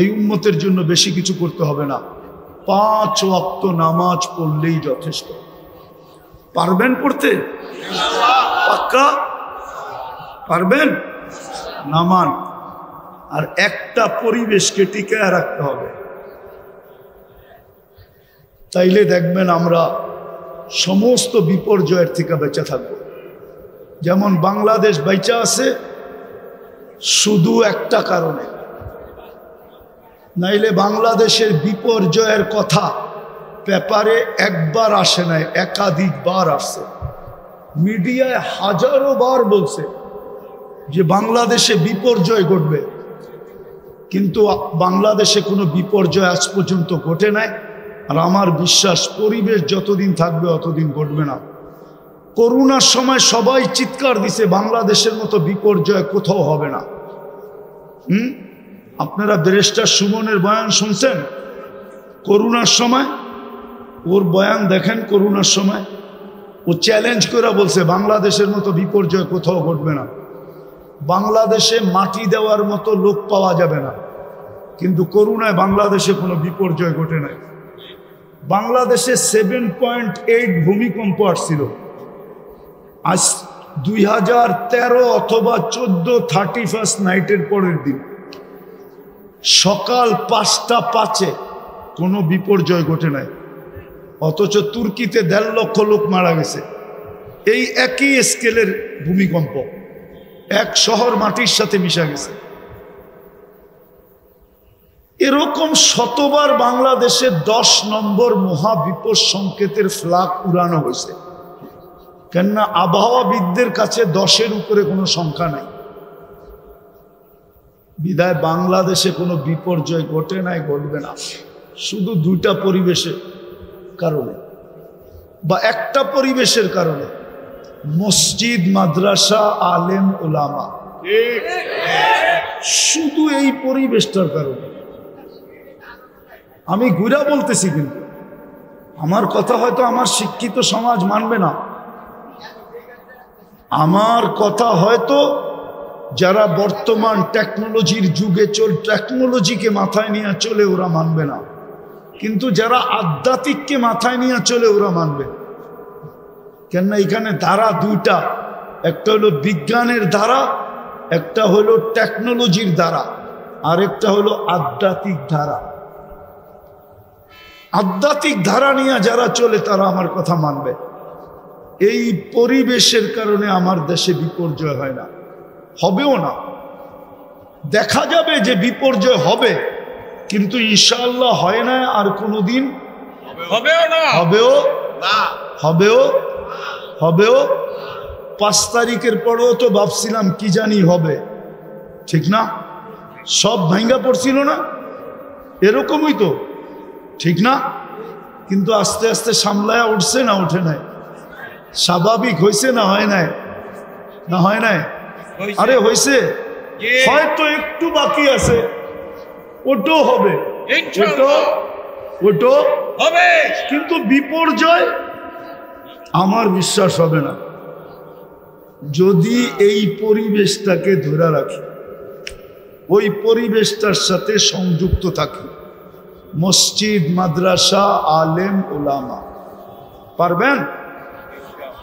S1: এই উম্মতের জন্য বেশি কিছু করতে হবে না, 5 ওয়াক্ত নামাজ পড়লেই যথেষ্ট। পারবেন পড়তে? পাক্কা পারবেন? নামান। আর একটা পরিবেশকে টিকায় রাখতে হবে, তাইলে দেখবেন আমরা সমস্ত বিপর্যয়ের থেকে বেঁচে থাকব। যেমন বাংলাদেশ বেঁচে আছে শুধু একটা কারণে, নাইলে বাংলাদেশের বিপর্যয়ের কথা পেপারে একবার আসে নাই, একাধিকবার আসছে। মিডিয়ায় হাজারো বার বলছে যে বাংলাদেশে বিপর্যয় ঘটবে, কিন্তু বাংলাদেশে কোনো বিপর্যয় আজ পর্যন্ত ঘটে নাই। আর আমার বিশ্বাস পরিবেশ যতদিন থাকবে অতদিন ঘটবে না। করোনার সময় সবাই চিৎকার দিছে বাংলাদেশের মতো বিপর্যয় কোথাও হবে না। আপনারা ব্যারিস্টার সুমনের বয়ান শুনছেন করোনার সময়? ওর বয়ান দেখেন। করোনার সময় ও চ্যালেঞ্জ করে বলছে বাংলাদেশের মতো বিপর্যয় কোথাও ঘটবে না। বাংলাদেশে মাটি দেওয়ার মতো লোক পাওয়া যাবে না, কিন্তু করোনায় বাংলাদেশে কোনো বিপর্যয় ঘটে নাই। বাংলাদেশে 7.8 ভূমিকম্প আসছিল। আজ 2013 অথবা 14 31 নাইটের পরের দিন সকাল 5টা 5 কোনো বিপর্যয় ঘটে নাই, অথচ তুর্কিতে 1.5 লক্ষ লোক মারা গেছে। এই একই স্কেলের ভূমিকম্প, এক শহর মাটির সাথে মিশা গেছে। এরকম শতবার বাংলাদেশে 10 নম্বর মহাবিপদ সংকেতের ফ্ল্যাগ উড়ানো হয়েছে, কেননা আবহাওয়াবিদদের কাছে 10-এর উপরে কোনো সংখ্যা নাই। বিদায় বাংলাদেশে কোনো বিপর্যয় ঘটে নাই, ঘটবে না, শুধু 2টা পরিবেশের কারণে বা একটা পরিবেশের কারণে, মসজিদ, মাদ্রাসা, আলেম, ওলামা, শুধু এই পরিবেশটার কারণে। আমি ঘুরা বলতেছি, কিন্তু আমার কথা হয়তো আমার শিক্ষিত সমাজ মানবে না, আমার কথা হয়তো যারা বর্তমান টেকনোলজির যুগে টেকনোলজিকে মাথায় নিয়ে চলে ওরা মানবে না, কিন্তু যারা আধ্যাত্মিককে মাথায় নিয়ে চলে ওরা মানবে। কেননা এখানে ধারা 2টা, একটা হলো বিজ্ঞানের ধারা, একটা হলো টেকনোলজির ধারা, আর একটা হলো আধ্যাত্মিক ধারা। আধ্যাত্মিক ধারা নিয়ে যারা চলে তারা আমার কথা মানবে। এই পরিবেশের কারণে আমার দেশে বিপর্যয় হয় না, হবেও না। দেখা যাবে যে বিপর্যয় হবে, কিন্তু ইনশাআল্লাহ হয় না, আর কোনোদিন হবেও না, হবেও 5 তারিখের পরেও তো ভাবছিলাম কি জানি হবে, ঠিক না? সব ভাঙ্গা পড়ছিল না, এরকমই তো, ঠিক না? কিন্তু আস্তে আস্তে সামলায়া উঠছে না উঠে নাই? স্বাভাবিক হয়েছে না হয় নাই? না হয় নাই? আরে হয়েছে, হয়তো একটু বাকি আছে, ওটাও হবে, ওটাও হবে, কিন্তু বিপর্যয় আমার বিশ্বাস হবে না। যদি এই পরিবেশটাকে ধরে রাখি, ওই পরিবেশটার সাথে সংযুক্ত থাকি, মসজিদ, মাদ্রাসা, আলেম, ওলামা, পারবেন?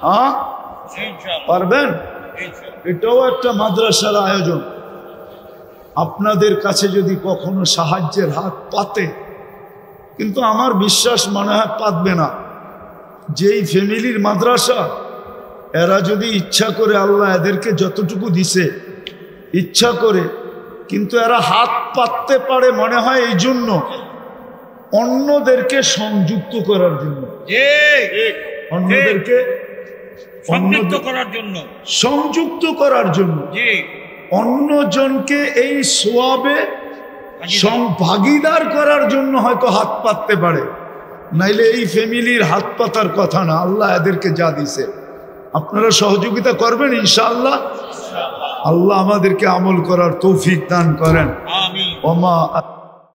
S1: হ্যাঁ পারবেন? এটাও একটা মাদ্রাসার আয়োজন। আপনাদের কাছে যদি কখনো সাহায্যের হাত পাতে, কিন্তু আমার বিশ্বাস মনে হয় পাতবে না। যেই ফ্যামিলির মাদ্রাসা, এরা যদি ইচ্ছা করে, আল্লাহ এদেরকে যতটুকু দিছে ইচ্ছা করে, কিন্তু এরা হাত পাততে পারে মনে হয় এই জন্য অন্যদেরকে সংযুক্ত করার জন্য, অন্যদেরকে
S2: সংযুক্ত করার জন্য,
S1: সংযুক্ত করার জন্য, অন্যজনকে এই সোয়াবে ভাগিদার করার জন্য হয়তো হাত পাততে পারে, নাইলে এই ফ্যামিলির হাত পাতার কথা না। আল্লাহ এদেরকে যা দিছে, আপনারা সহযোগিতা করবেন ইনশাআল্লাহ। আল্লাহ আমাদেরকে আমল করার তৌফিক দান করেন।
S2: আমিন।
S1: ওমা